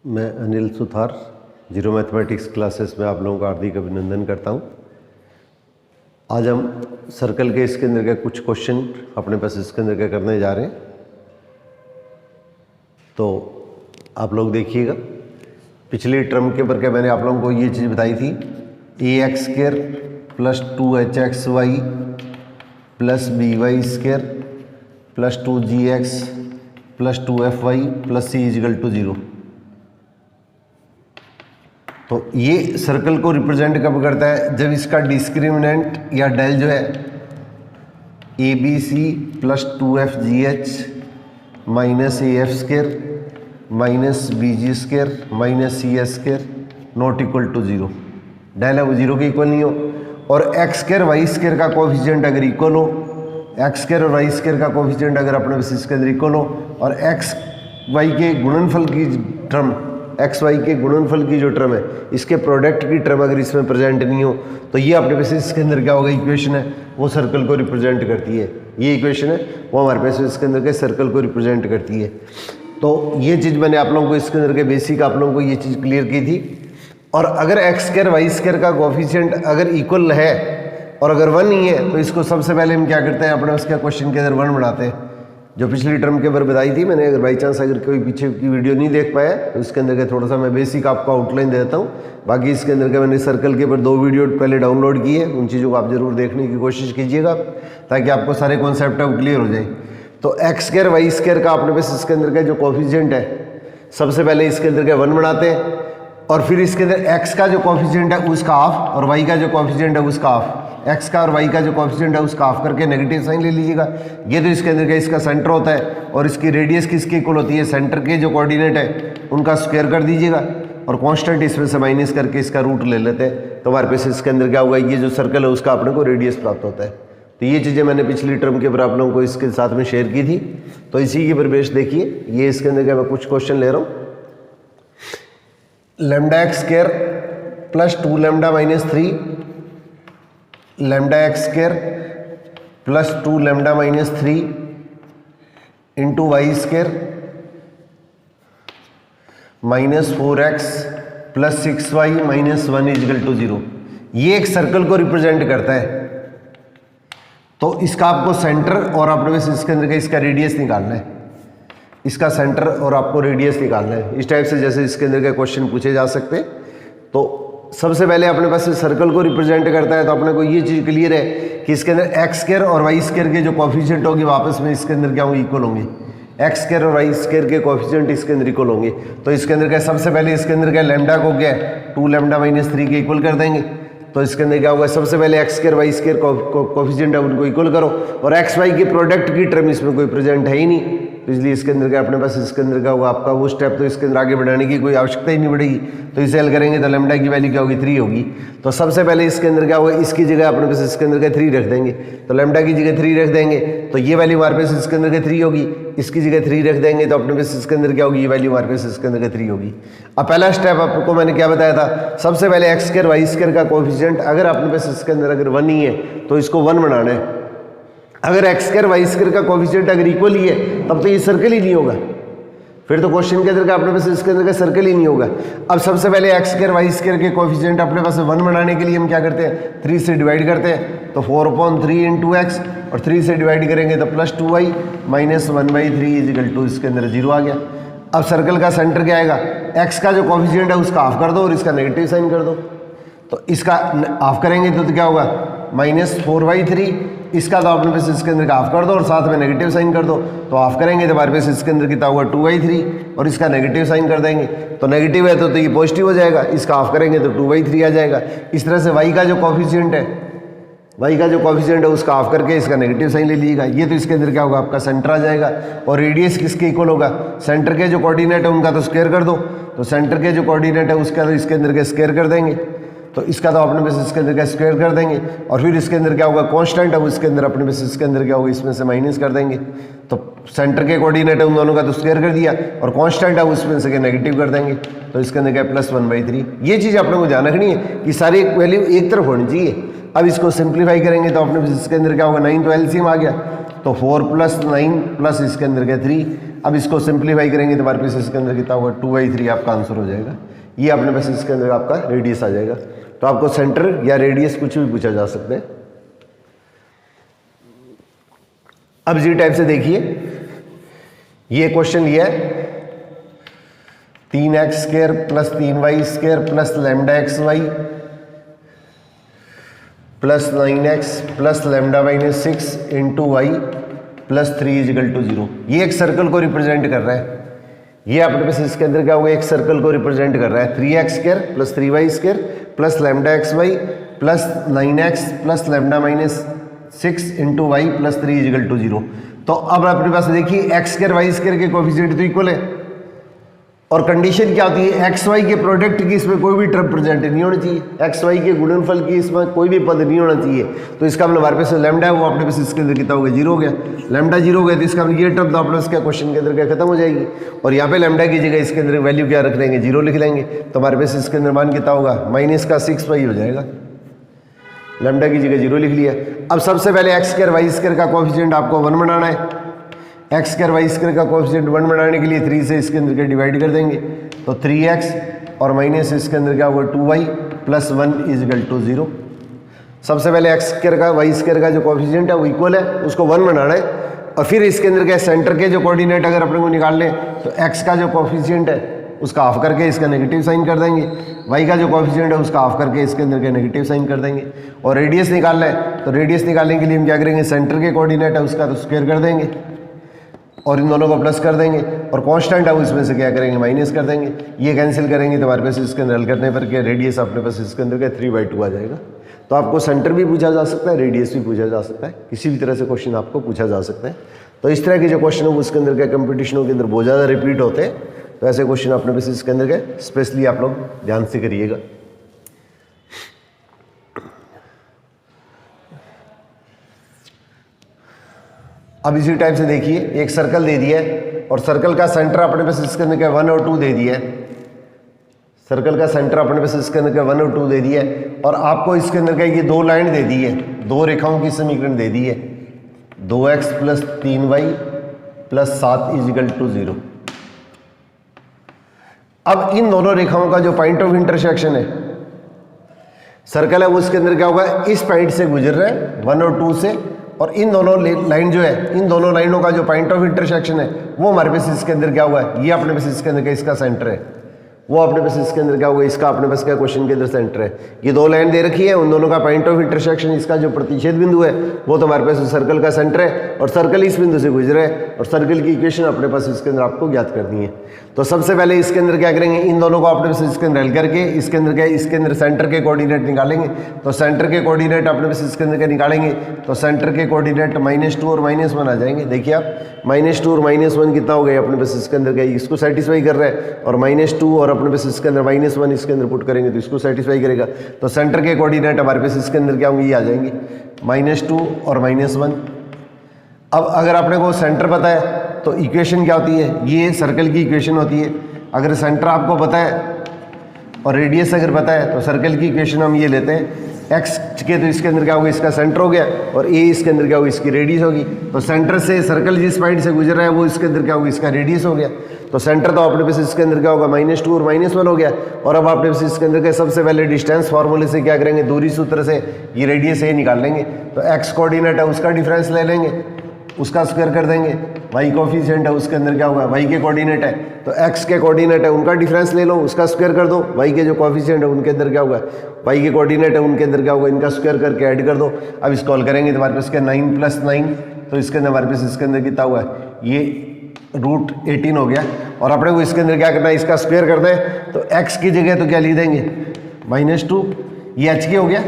मैं Anil Suthar zero mathematics classes में आप लोगों का हार्दिक अभिनंदन करता हूं। आज हम सर्कल के इसके अंदर के कुछ क्वेश्चन अपने पास इसके अंदर के करने जा रहे हैं, तो आप लोग देखिएगा। पिछली टर्म के ऊपर के मैंने आप लोगों को ये चीज़ बताई थी, ax² plus 2hxy plus by² plus 2gx plus 2fy plus c = 0। तो ये सर्कल को रिप्रेजेंट कब करता है? जब इसका डिस्क्रिमिनेंट या डेल जो है abc plus 2fgh minus af² minus bg² minus cs² not equal to 0। Del है वो 0 के इक्वल नहीं हो, और x² y² का कोफिशिएंट अगर इक्वल हो, x² और y² का कोफिशिएंट अगर अपने बेसिस के अंदर इक्वल हो, और x y के गुणनफल की टर्म एक्स वाई के गुणनफल की जो टर्म है इसके प्रोडक्ट की टर्म अगर इसमें प्रेजेंट नहीं हो, तो ये अपने बेसिस के अंदर क्या होगा, इक्वेशन है वो सर्कल को रिप्रेजेंट करती है। ये इक्वेशन है वो हमारे बेसिस के अंदर के सर्कल को रिप्रेजेंट करती है। तो ये चीज़ मैंने आप लोगों को इसके अंदर के बेसिक आप लोगों को ये चीज़ क्लियर की थी। और अगर x² y² का कोफिशिएंट अगर इक्वल है और अगर 1 नहीं है, तो इसको सबसे पहले हम क्या करते हैं, अपने उसके क्वेश्चन के अंदर 1 बनाते हैं, जो पिछली टर्म के ऊपर बताई थी मैंने। अगर बाई चांस अगर कोई पीछे की वीडियो नहीं देख पाया तो इसके अंदर के थोड़ा सा मैं बेसिक आपको आउटलाइन दे देता हूँ। बाकी इसके अंदर के मैंने सर्कल के ऊपर 2 वीडियो पहले डाउनलोड की है, उन चीज़ों को आप जरूर देखने की कोशिश कीजिएगा ताकि आपको सारे कॉन्सेप्ट अब क्लियर हो जाए। तो x² y² का अपने पास इसके अंदर का जो कोफिशिएंट है, सबसे पहले इसके अंदर के 1 बनाते हैं, और फिर इसके अंदर x का जो कोफिशिएंट है उसका हाफ और y का जो कोफिशिएंट है उसका हाफ, x का और y का जो कोफिशिएंट है उसका हाफ करके नेगेटिव साइन ले लीजिएगा। ये तो इसके अंदर का इसका सेंटर होता है, और इसकी रेडियस किसके इक्वल होती है, सेंटर के जो कोऑर्डिनेट है उनका स्क्वायर कर दीजिएगा, और कांस्टेंट इसमें से माइनस करके इसका रूट ले लेते हैं। तो हमारे पास इसके अंदर क्या होगा, ये जो सर्कल है उसका अपने को रेडियस प्राप्त होता है। तो ये चीज़ें मैंने पिछली टर्म के ऊपर आप लोगों को इसके साथ में शेयर की थी। तो इसी के परिवेश देखिए, ये इसके अंदर का मैं कुछ क्वेश्चन ले रहा हूँ। λx² plus 2λ minus 3 λx² plus 2λ minus 3 into y² minus 4x plus 6y minus 1 = 0। ये एक सर्कल को रिप्रेजेंट करता है। तो इसका आपको सेंटर और अपने पास इसके अंदर का इसका रेडियस निकालना है, इसका सेंटर और आपको रेडियस निकालना है। इस टाइप से जैसे इसके अंदर के क्वेश्चन पूछे जा सकते हैं। तो सबसे पहले अपने पास सर्कल को रिप्रेजेंट करता है, तो अपने को ये चीज़ क्लियर है कि इसके अंदर x² और y² के जो कोफिशिएंट होंगे वापस में इसके अंदर क्या होंगे, इक्वल होंगे। x² और y² के कोफिशिएंट इसके अंदर इक्वल होंगे। तो इसके अंदर क्या, सबसे पहले इसके अंदर क्या, लैम्डा को क्या 2λ माइनस 3 के इक्वल कर देंगे। तो इसके अंदर क्या होगा, सबसे पहले x² y² कोफिशिएंट है उनको इक्वल करो, और x y के प्रोडक्ट की टर्म इसमें कोई प्रेजेंट है ही नहीं, तो इसलिए इसके अंदर क्या अपने पास इसके अंदर क्या होगा, आपका वो स्टेप तो इसके अंदर आगे बढ़ाने की कोई आवश्यकता ही नहीं पड़ेगी। तो इसे हल करेंगे तो लैम्डा की वैल्यू क्या होगी, 3 होगी। तो सबसे पहले इसके अंदर क्या होगा, इसकी जगह अपने पास इसके अंदर का 3 रख देंगे। तो लैम्डा की जगह 3 रख देंगे, तो ये वैल्यू हमारे पास इसके अंदर का 3 होगी। इसकी जगह 3 रख देंगे तो अपने पास इसके अंदर क्या होगी, ये वैल्यू हमारे पास इसके अंदर का 3 होगी। अब पहला स्टेप आपको मैंने क्या बताया था, सबसे पहले x² y² का कोफिशिएंट अगर अपने पास इसके अंदर अगर 1 ही है तो इसको 1 बनाना है। अगर x² y² का कोफिशिएंट अगर इक्वल ही है तब तो ये सर्कल ही नहीं होगा, फिर तो क्वेश्चन के अंदर का अपने पास इसके अंदर का सर्कल ही नहीं होगा। अब सबसे पहले x² y² के कोफिशिएंट अपने पास 1 बनाने के लिए हम क्या करते हैं, 3 से डिवाइड करते हैं। तो 4/3 इंटू x, और 3 से डिवाइड करेंगे तो प्लस 2y माइनस 1/3 = इसके अंदर 0 आ गया। अब सर्कल का सेंटर क्या आएगा, x का जो कोफिशिएंट है उसका हाफ कर दो और इसका नेगेटिव साइन कर दो। तो इसका हाफ करेंगे तो क्या होगा, माइनस 4/3, इसका तो अपने पास इसके अंदर का हाफ कर दो और साथ में नेगेटिव साइन कर दो। तो हाफ करेंगे तो हमारे पास इसके अंदर कितना होगा, 2/3, और इसका नेगेटिव साइन कर देंगे। तो नेगेटिव है तो ये पॉजिटिव हो जाएगा, इसका हाफ करेंगे तो 2/3 आ जाएगा। इस तरह से y का जो कोफिशिएंट है उसका हाफ करके इसका नेगेटिव साइन ले लीजिएगा। ये तो इसके अंदर क्या होगा, आपका सेंटर आ जाएगा। और रेडियस किसके इक्वल होगा, सेंटर के जो कोऑर्डिनेट है उनका तो स्क्वायर कर दो। तो सेंटर के जो कोऑर्डिनेट है उसका तो इसके अंदर के स्क्वायर कर देंगे, तो इसका तो अपने पास इसके अंदर का स्क्वायर कर देंगे। और फिर इसके अंदर क्या होगा, कांस्टेंट है उसके अंदर अपने पास इसके अंदर क्या होगा, इसमें से माइनस कर देंगे। तो सेंटर के कोऑर्डिनेट है उन दोनों का तो स्क्वायर कर दिया, और कांस्टेंट है उसमें से नेगेटिव कर देंगे। तो इसके अंदर क्या, प्लस 1/3। ये चीज़ अपने को ध्यान रखनी है कि सारी वैल्यू एक तरफ होनी चाहिए। अब इसको सिंप्लीफाई करेंगे तो अपने इसके अंदर क्या होगा, 9 तो एलसीएम आ गया, तो 4 + 9 प्लस इसके अंदर क्या 3। अब इसको सिंप्लीफाई करेंगे तो हमारे पास इसके अंदर कितना होगा, 2/3 आपका आंसर हो जाएगा। ये अपने पास इसके अंदर आपका रेडियस आ जाएगा। तो आपको सेंटर या रेडियस कुछ भी पूछा जा सकता है। अब जी टाइप से देखिए, ये क्वेश्चन लिया है 3x² + 3y² + λxy + 9x + λ - 6 × y + 3 = 0। ये एक सर्कल को रिप्रेजेंट कर रहा है। ये अपने पास इसके अंदर क्या होगा, एक सर्कल को रिप्रेजेंट कर रहा है। 3x² + 3y² + λxy + 9x + λ - 6 × y + 3 = 0। तो अब अपने पास देखिए x² y² के कोएफिशिएंट तो इक्वल है, और कंडीशन क्या होती है, एक्स वाई के प्रोडक्ट की इसमें कोई भी टर्म प्रेजेंट नहीं होनी चाहिए, एक्स वाई के गुणनफल की इसमें कोई भी पद नहीं होना चाहिए। तो इसका मतलब हमारे पास लैम्डा है वो अपने पास इसके अंदर कितना हो गया, 0 हो गया। लैम्डा 0 हो गया तो इसका मतलब ये टर्म तो अपने पास क्या क्वेश्चन के अंदर क्या खत्म हो जाएगी। और यहाँ पे लैम्डा की जगह इसके अंदर वैल्यू क्या रख लेंगे, 0 लिख लेंगे। तो हमारे पास इसके अंदर मान कितना होगा, -6y हो जाएगा। लैम्डा की जगह 0 लिख लिया। अब सबसे पहले x² y² का कोएफिशिएंट आपको 1 बनाना है। x² y² का कोएफिशिएंट 1 बनाने के लिए 3 से इसके अंदर के डिवाइड कर देंगे, तो 3x और माइनस इसके अंदर क्या होगा, 2y + 1 = 0। सबसे पहले x² का y² का जो कोएफिशिएंट है वो इक्वल है, उसको 1 बनाना है। और फिर इसके अंदर क्या, सेंटर के जो कोऑर्डिनेट अगर अपने को निकाल लें तो x का जो कोएफिशिएंट है उसका हाफ करके इसका नेगेटिव साइन कर देंगे, y का जो कोएफिशिएंट है उसका हाफ करके इसके अंदर के नेगेटिव साइन कर देंगे। और रेडियस निकालना है तो रेडियस निकालने के लिए हम क्या करेंगे, सेंटर के कोऑर्डिनेट है उसका तो स्क्वायर कर देंगे और इन दोनों को प्लस कर देंगे, और कांस्टेंट है उसमें से क्या करेंगे, माइनस कर देंगे। ये कैंसिल करेंगे तो हमारे पास इसके अंदर हल करने पर क्या, रेडियस अपने पास इसके अंदर क्या 3/2 आ जाएगा। तो आपको सेंटर भी पूछा जा सकता है, रेडियस भी पूछा जा सकता है, किसी भी तरह से क्वेश्चन आपको पूछा जा सकता है। तो इस तरह के जो क्वेश्चन है उसके अंदर क्या कंपटीशनों के अंदर बहुत ज़्यादा रिपीट होते हैं। तो ऐसे क्वेश्चन अपने पास इसके अंदर क्या स्पेशली आप लोग ध्यान से करिएगा। अब इसी टाइप से देखिए, एक सर्कल दे दिया है और सर्कल का सेंटर अपने पास इसके अंदर क्या 1 और 2 दे दिया है। सर्कल का सेंटर अपने पास इसके अंदर क्या 1 और 2 दे दिया है, और आपको इसके अंदर क्या ये 2 लाइन दे दी है, 2 रेखाओं की समीकरण दे दी है, 2x + 3y + 7 = 0। अब इन दोनों रेखाओं का जो पॉइंट ऑफ इंटरसेक्शन है, सर्कल है वो इसके अंदर क्या होगा, इस पॉइंट से गुजर रहा है 1 और 2 से, और इन दोनों लाइन जो है, इन दोनों लाइनों का जो पॉइंट ऑफ इंटरसेक्शन है वो हमारे पास इसके अंदर क्या हुआ है, ये अपने पास इसके अंदर क्या इसका सेंटर है, वो अपने पास इसके अंदर क्या होगा, इसका अपने पास क्या क्वेश्चन के अंदर सेंटर है। ये 2 लाइन दे रखी है, उन दोनों का पॉइंट ऑफ इंटरसेक्शन, इसका जो प्रतिच्छेद बिंदु है वो तो हमारे पास सर्कल का सेंटर है, और सर्कल इस बिंदु से गुजरे है, और सर्कल की इक्वेशन अपने पास इसके अंदर आपको ज्ञात करनी है। तो सबसे पहले इसके अंदर क्या करेंगे, इन दोनों को अपने पास इसके अंदर हल करके इसके अंदर क्या, इसके अंदर सेंटर के कोऑर्डिनेट निकालेंगे। तो सेंटर के कोऑर्डिनेट अपने पास इसके अंदर क्या निकालेंगे, तो सेंटर के कोऑर्डिनेट -2 और -1 आ जाएंगे। देखिए आप -2 और -1 कितना हो गया अपने पास इसके अंदर क्या, इसको सेटिस्फाई कर रहा है, और -2 और अपने पास इसके अंदर -1 इसके अंदर पुट करेंगे तो इसको सेटिस्फाई करेगा। तो सेंटर के कोऑर्डिनेट हमारे पास इसके अंदर क्या होंगे, ये आ जाएंगे -2 और -1। अब अगर अपने को सेंटर पता है तो इक्वेशन क्या होती है, ये सर्कल की इक्वेशन होती है। अगर सेंटर आपको पता है और रेडियस अगर पता है तो सर्कल की इक्वेशन हम ये लेते हैं, एक्स के तो इसके अंदर क्या होगा, इसका सेंटर हो गया, और ए इसके अंदर क्या होगी, इसकी रेडियस होगी। तो सेंटर से सर्कल जिस पॉइंट से गुजर रहा है वो इसके अंदर क्या होगा, इसका रेडियस हो गया। तो सेंटर तो अपने पास इसके अंदर क्या होगा, -2 और -1 हो गया। और अब अपने पास इसके अंदर क्या, सबसे पहले डिस्टेंस फार्मूले से क्या करेंगे, दूरी सूत्र से ये रेडियस ए निकाल लेंगे। तो एक्स कोऑर्डिनेट है उसका डिफरेंस ले लेंगे, उसका स्क्वायर कर देंगे। वाई कोफिशिएंट है उसके अंदर क्या होगा, वाई के कोऑर्डिनेट है तो एक्स के कोऑर्डिनेट है उनका डिफरेंस ले लो, उसका स्क्वायर कर दो। वाई के जो कोफिशिएंट है उनके अंदर क्या होगा, वाई के कोऑर्डिनेट है उनके अंदर क्या होगा, इनका स्क्वायर करके ऐड कर दो। अब इसको हल करेंगे तो हमारे पास क्या 9 + 9, तो इसके अंदर हमारे पास इसके अंदर कितना हुआ है, ये √18 हो गया। और अपने को इसके अंदर क्या करना है, इसका स्क्वायर करना है। तो एक्स की जगह तो क्या लिख देंगे, -2, ये एच के हो गया,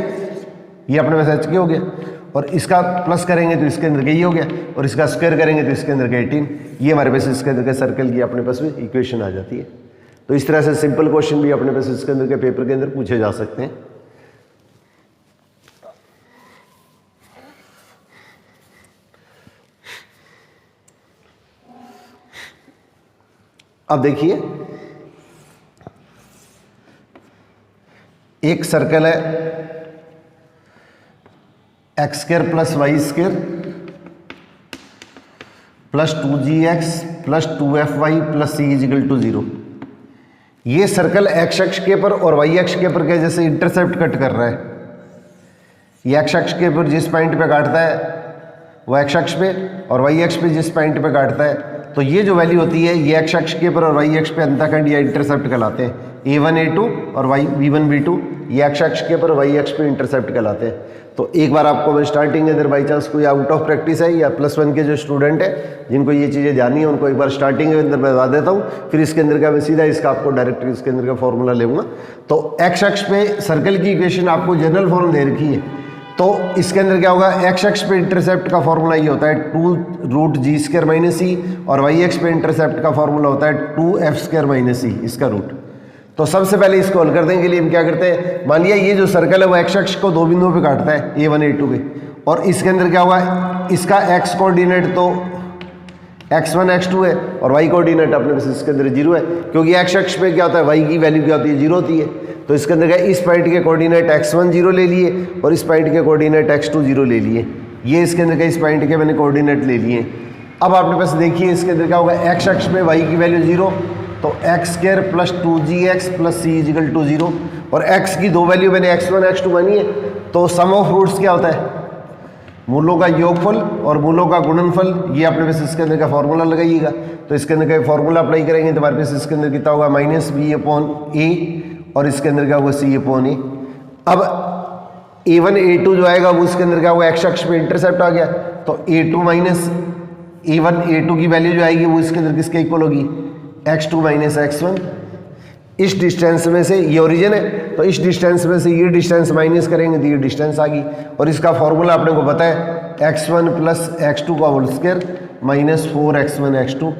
ये अपने पास एच के हो गया, और इसका प्लस करेंगे तो इसके अंदर ये हो गया, और इसका स्क्वायर करेंगे तो इसके अंदर 18। ये हमारे पास इसके अंदर सर्कल की अपने पास में इक्वेशन आ जाती है। तो इस तरह से सिंपल क्वेश्चन भी अपने पास इसके अंदर के पेपर के अंदर पूछे जा सकते हैं। अब देखिए, एक सर्कल है x square plus y square plus 2gx plus 2fy plus c equal to 0। ये सर्कल एक्स अक्ष के पर और वाई अक्ष के पर के जैसे इंटरसेप्ट कट कर रहा है। ये एक्स अक्ष के पर जिस पॉइंट पे काटता है वो एक्स अक्ष पे, और वाई अक्ष पे जिस पॉइंट पे काटता है, तो ये जो वैल्यू होती है ये एक्स अक्ष के पर और वाई अक्ष पे अंतःखंड या इंटरसेप्ट कहलाते हैं। a1 a2 और v1 v2 ये एक्स अक्ष के पर वाई अक्ष पे इंटरसेप्ट कहलाते हैं। तो एक बार आपको मैं स्टार्टिंग अगर बाई चांस कोई आउट ऑफ प्रैक्टिस है या +1 के जो स्टूडेंट है जिनको ये चीज़ें जाननी है उनको एक बार स्टार्टिंग के अंदर बता देता हूँ, फिर इसके अंदर का मैं सीधा इसका आपको डायरेक्ट इसके अंदर का फॉर्मूला लेऊंगा। तो एक्स अक्ष पे सर्कल की इक्वेशन आपको जनरल फॉर्म दे रखी है, तो इसके अंदर क्या होगा, एक्स अक्ष पे इंटरसेप्ट का फॉर्मूला ये होता है 2√g² - e, और वाई अक्ष पे इंटरसेप्ट का फॉर्मूला होता है 2f² - e इसका रूट। तो सबसे पहले इसको हल करने के लिए हम क्या करते हैं, मान लिया ये जो सर्कल है वो एक्स अक्ष को दो बिंदुओं पे काटता है a1 a2 पे, और इसके अंदर क्या हुआ, इसका एक्स कोऑर्डिनेट तो x1 x2 है और y कोऑर्डिनेट अपने पास इसके अंदर 0 है, क्योंकि एक्स अक्ष पे क्या होता है y की वैल्यू क्या होती है 0 होती है। तो इसके अंदर क्या, इस पॉइंट के कोऑर्डिनेट x1 0 ले लिए और इस पॉइंट के कोऑर्डिनेट x2 0 ले लिए। ये इसके अंदर क्या, इस पॉइंट के मैंने कोऑर्डिनेट ले लिए। अब आपने पास देखिए इसके अंदर क्या होगा, एक्स अक्ष पे y की वैल्यू 0, तो x² plus 2gx plus c equal to 0, और x की दो वैल्यू मैंने x1 x2 मानी है, तो सम ऑफ रूट्स क्या होता है, मूलों का योगफल और मूलों का गुणनफल। ये अपने पास इसके अंदर का फॉर्मूला लगाइएगा, तो इसके अंदर का फॉर्मूला अप्लाई करेंगे तो हमारे पास इसके अंदर कितना होगा, -b/a, और इसके अंदर क्या होगा c/a। अब a1 a2 जो आएगा वो इसके अंदर क्या होगा, एक्स अक्ष पे इंटरसेप्ट आ गया, तो a2 माइनस a1 a2 की वैल्यू जो आएगी वो इसके अंदर किसके इक्वल होगी, x2 माइनस x1। इस डिस्टेंस में से ये ओरिजिन है, तो इस डिस्टेंस में से ये डिस्टेंस माइनस करेंगे तो ये डिस्टेंस आ गई, और इसका फॉर्मूला अपने को पता है x1 प्लस x2 का whole square minus 4x1 x2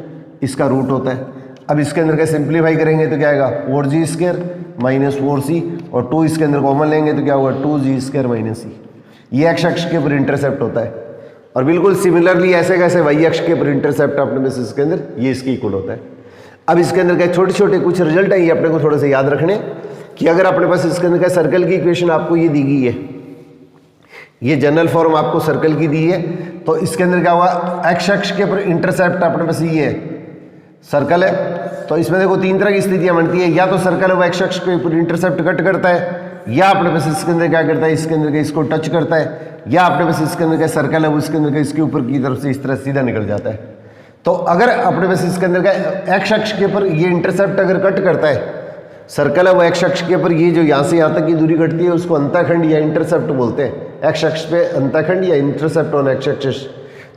इसका रूट होता है। अब इसके अंदर का सिंप्लीफाई करेंगे तो क्या आएगा, 4g² माइनस 4c, और 2 इसके अंदर कॉमन लेंगे तो क्या होगा 2g² - e। ये एक्स अक्ष के ऊपर इंटरसेप्ट होता है, और बिल्कुल सिमिलरली ऐसे कैसे वाई अक्ष के ऊपर इंटरसेप्ट अपने में से इसके अंदर ये इसके इक्वल होता है। अब इसके अंदर क्या छोटे छोटे कुछ रिजल्ट है, ये अपने को थोड़े से याद रखने कि अगर अपने पास इसके अंदर का सर्कल की इक्वेशन आपको ये दी गई है, ये जनरल फॉर्म आपको सर्कल की दी है, तो इसके अंदर क्या हुआ, एक्स अक्ष के ऊपर इंटरसेप्ट अपने पास ये है, सर्कल है, तो इसमें देखो तीन तरह की स्थितियां बनती है, या तो सर्कल है वो एक्स अक्ष के ऊपर इंटरसेप्ट कट करता है, या अपने पास इसके अंदर क्या करता है, इसके अंदर का इसको टच करता है, या अपने पास इसके अंदर का सर्कल है वो इसके अंदर का इसके ऊपर की तरफ से इस तरह सीधा निकल जाता है। तो अगर अपने पास इसके अंदर का एक्स अक्ष के ऊपर ये इंटरसेप्ट अगर कट करता है, सर्कल है वो एक्स अक्ष के ऊपर ये जो यहाँ से यहाँ तक की दूरी कटती है उसको अंतःखंड या इंटरसेप्ट बोलते हैं। एक्स अक्ष पे अंतःखंड या इंटरसेप्ट ऑन एक्स एक्सिस,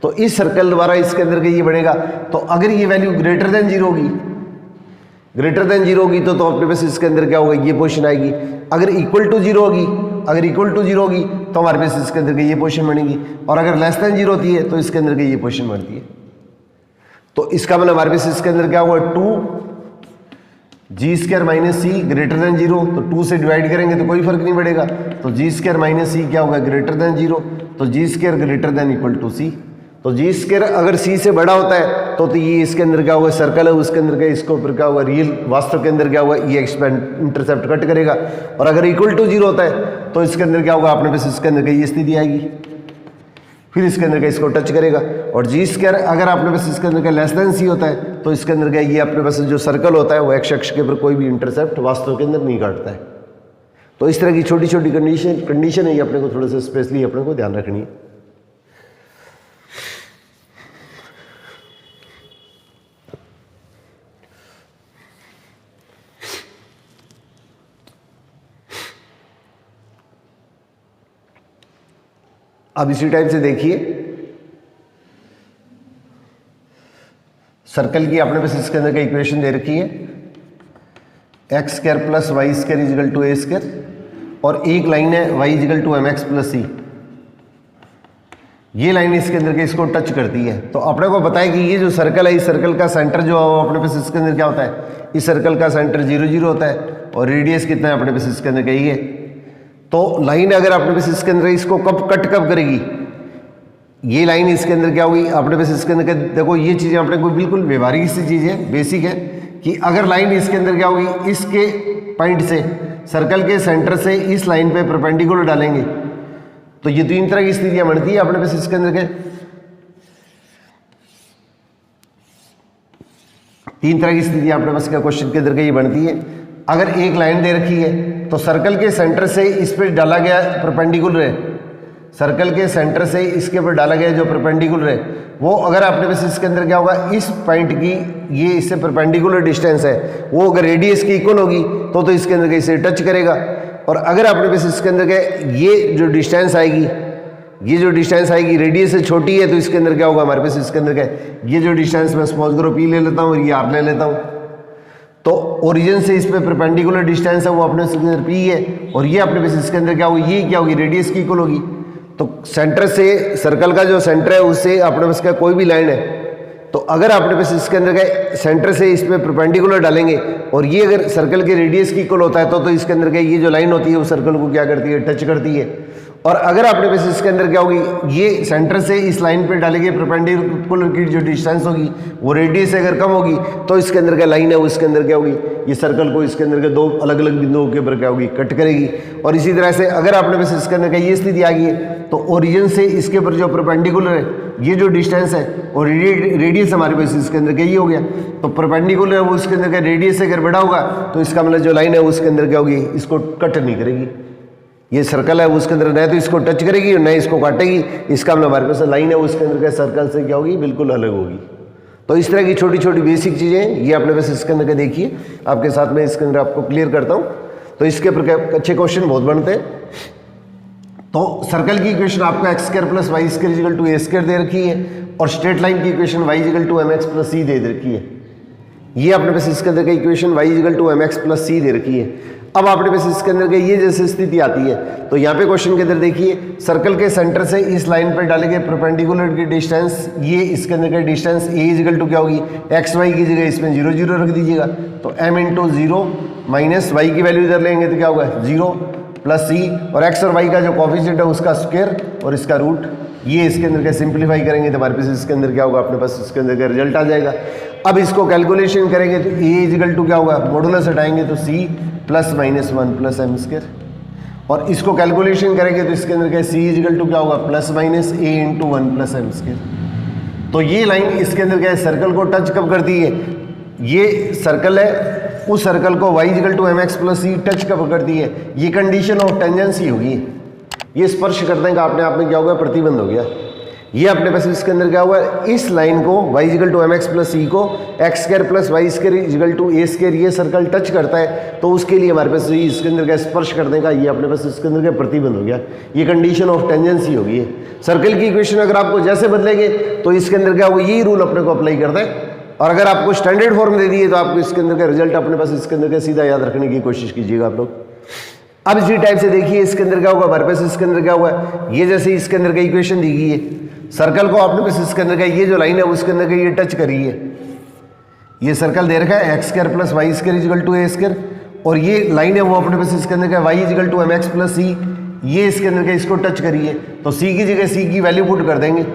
तो इस सर्कल द्वारा इसके अंदर का ये बनेगा। तो अगर ये वैल्यू ग्रेटर देन 0 होगी, ग्रेटर देन 0 होगी तो अपने पास इसके अंदर क्या होगा, ये पोजीशन आएगी। अगर इक्वल टू 0 होगी, अगर इक्वल टू 0 होगी तो हमारे पास इसके अंदर की ये पोजीशन बनेगी, और अगर लेस देन 0 होती है तो इसके अंदर की ये पोजीशन बनती है। तो इसका मतलब हमारे पास इसके अंदर क्या हुआ, 2g² - c ग्रेटर देन 0, तो 2 से डिवाइड करेंगे तो कोई फर्क नहीं पड़ेगा, तो g² - c क्या होगा, ग्रेटर देन 0, तो g² greater than equal to c। तो g² अगर c से बड़ा होता है तो ये इसके अंदर क्या होगा, सर्कल है उसके अंदर का इसको ऊपर क्या होगा, रियल वास्तव के अंदर क्या होगा, ये एक्सपेंड इंटरसेप्ट कट करेगा, और अगर इक्वल टू 0 होता है तो इसके अंदर क्या होगा, अपने पास इसके अंदर की ये स्थिति आएगी, फिर इसके अंदर का इसको टच करेगा। और g² अगर अपने पास इसके अंदर का लेस देन c होता है तो इसके अंदर का ये अपने पास जो सर्कल होता है वो एक्स अक्ष के ऊपर कोई भी इंटरसेप्ट वास्तव के अंदर नहीं काटता है। तो इस तरह की छोटी छोटी कंडीशन है, ये अपने को थोड़ा सा स्पेशली अपने को ध्यान रखनी है। अब इसी टाइप से देखिए, सर्कल की अपने पास इसके अंदर का इक्वेशन दे रखी है, x² plus y² is equal to a², और एक लाइन है y equal to mx plus c। ये लाइन इसके अंदर के इसको टच करती है। तो अपने को बताया कि ये जो सर्कल है, इस सर्कल का सेंटर जो है अपने पास इसके अंदर क्या होता है, इस सर्कल का सेंटर 0 0 होता है, और रेडियस कितना है अपने पास इसके अंदर का ये है। तो लाइन अगर अपने पास इसके अंदर इसको कब करेगी, ये लाइन इसके अंदर क्या हुई, अपने पास इसके अंदर देखो ये चीज़ें अपने को बिल्कुल व्यवहारिक सी चीज़ है, बेसिक है, कि अगर लाइन इसके अंदर क्या होगी, इसके पॉइंट से सर्कल के सेंटर से इस लाइन पे परपेंडिकुलर डालेंगे तो ये तीन तरह की स्थितियां बनती है अपने पास इसके अंदर के, तीन तरह की स्थितियां अपने पास क्या क्वेश्चन के अंदर के ये बनती है। अगर एक लाइन दे रखी है तो सर्कल के सेंटर से इस पे डाला गया परपेंडिकुलर है, सर्कल के सेंटर से इसके ऊपर डाला गया जो परपेंडिकुलर है वो अगर आपने बस इसके अंदर क्या होगा, इस पॉइंट की ये इससे परपेंडिकुलर डिस्टेंस है वो अगर रेडियस की इक्वल होगी तो इसके अंदर के इसे टच करेगा। और अगर आपने बस इसके अंदर के ये जो डिस्टेंस आएगी, ये जो डिस्टेंस आएगी रेडियस से छोटी है तो इसके अंदर क्या होगा हमारे पास इसके अंदर क्या, ये जो डिस्टेंस मैं सपोज करो पी ले लेता हूँ और ये आर ले लेता हूँ, तो ओरिजिन से इस पे परपेंडिकुलर डिस्टेंस है वो अपने इसके अंदर पी है और ये अपने पास इसके अंदर क्या होगी, ये क्या होगी रेडियस की इक्वल होगी। तो सेंटर से सर्कल का जो सेंटर है उससे अपने पास का कोई भी लाइन है तो अगर आपने पास इसके अंदर का सेंटर से इस पे परपेंडिकुलर डालेंगे और ये अगर सर्कल के रेडियस की इक्वल होता है तो इसके अंदर का ये जो लाइन होती है वो सर्कल को क्या करती है, टच करती है। और अगर आपने पास इसके अंदर क्या होगी, ये सेंटर से इस लाइन पे डालेंगे परपेंडिकुलर की जो डिस्टेंस होगी वो रेडियस से अगर कम होगी तो इसके अंदर का लाइन है वो इसके अंदर क्या होगी, ये सर्कल को इसके अंदर के दो अलग अलग बिंदुओं के ऊपर क्या होगी, कट करेगी। और इसी तरह से अगर आपने पास इसके अंदर का ये स्थिति आ गई है तो ओरिजिन से इसके ऊपर जो परपेंडिकुलर है ये जो डिस्टेंस है और रेडियस हमारे पास इसके अंदर का ये हो गया, तो परपेंडिकुलर है वो इसके अंदर का रेडियस से अगर बड़ा होगा तो इसका मतलब जो लाइन है उसके अंदर क्या होगी, इसको कट नहीं करेगी। ये सर्कल है उसके अंदर न तो इसको टच करेगी और न इसको काटेगी, इसका मतलब हमारे पास लाइन है उसके अंदर का सर्कल से क्या होगी, बिल्कुल अलग होगी। तो इस तरह की छोटी छोटी बेसिक चीज़ें ये अपने पास इसके अंदर का देखिए, आपके साथ में इसके अंदर आपको क्लियर करता हूँ। तो इसके ऊपर अच्छे क्वेश्चन बहुत बनते हैं। तो सर्कल की इक्वेशन आपको x square plus y square equal to a square दे रखी है और स्ट्रेट लाइन की equation y equal to m x plus c दे रखी है। ये अपने पास इसके अंदर का equation y equal to m x plus c दे रखी है। अब आपने पास इसके अंदर के ये जैसे स्थिति आती है तो यहाँ पे क्वेश्चन के अंदर देखिए, सर्कल के सेंटर से इस लाइन पर डाले गए परपेंडिकुलर की डिस्टेंस, ये इसके अंदर का डिस्टेंस ए इक्वल टू क्या होगी, एक्स वाई की जगह इसमें 0 0 रख दीजिएगा तो m इंटू 0 माइनस वाई की वैल्यू इधर लेंगे तो क्या होगा 0 प्लस सी और एक्स और वाई का जो कॉफिशिएंट है उसका स्क्वायर और इसका रूट, ये इसके अंदर का सिंप्लीफाई करेंगे तो हमारे पास इसके अंदर क्या होगा, अपने पास इसके अंदर का रिजल्ट आ जाएगा। अब इसको कैलकुलेशन करेंगे तो ए इक्वल टू क्या होगा, मॉडुलस हटाएंगे तो c plus minus 1 plus m square और इसको कैलकुलेशन करेंगे तो इसके अंदर क्या सी इक्वल टू क्या होगा, प्लस माइनस ए इंटू 1 प्लस एम स्क्वायर। तो ये लाइन इसके अंदर क्या है, सर्कल को टच कब करती है, ये सर्कल है उस सर्कल को y equal to m x plus c touch कब करती है, ये कंडीशन ऑफ टेंजेंसी होगी। ये स्पर्श करने का अपने आप में क्या होगा, प्रतिबंध हो गया। ये अपने पास इसके अंदर क्या हुआ, इस लाइन को y equal to m x plus c को x square plus y square equal to a square ये सर्कल टच करता है तो उसके लिए हमारे पास इसके अंदर का स्पर्श करने का ये अपने पास इसके अंदर का प्रतिबंध हो गया। ये कंडीशन ऑफ टेंजेंसी होगी। सर्कल की इक्वेशन अगर आपको जैसे बदलेंगे तो इसके अंदर क्या होगा, यही रूल अपने को अप्लाई करता है। और अगर आपको स्टैंडर्ड फॉर्म दे दिए तो आपको इसके अंदर का रिजल्ट अपने पास इसके अंदर का सीधा याद रखने की कोशिश कीजिएगा आप लोग। अब इसी टाइप से देखिए इसके अंदर क्या होगा, हमारे पास इसके अंदर क्या हुआ, ये जैसे इसके अंदर का इक्वेशन दी गई है, सर्कल को अपने पास इसके अंदर का ये जो लाइन है उसके अंदर का ये टच करी है, ये सर्कल दे रखा है x square plus y square equal to a square और ये लाइन है वो अपने पास इसके अंदर का y equal to m x plus c, ये इसके अंदर का इसको टच करी है तो सी की जगह सी की वैल्यू पुट कर देंगे।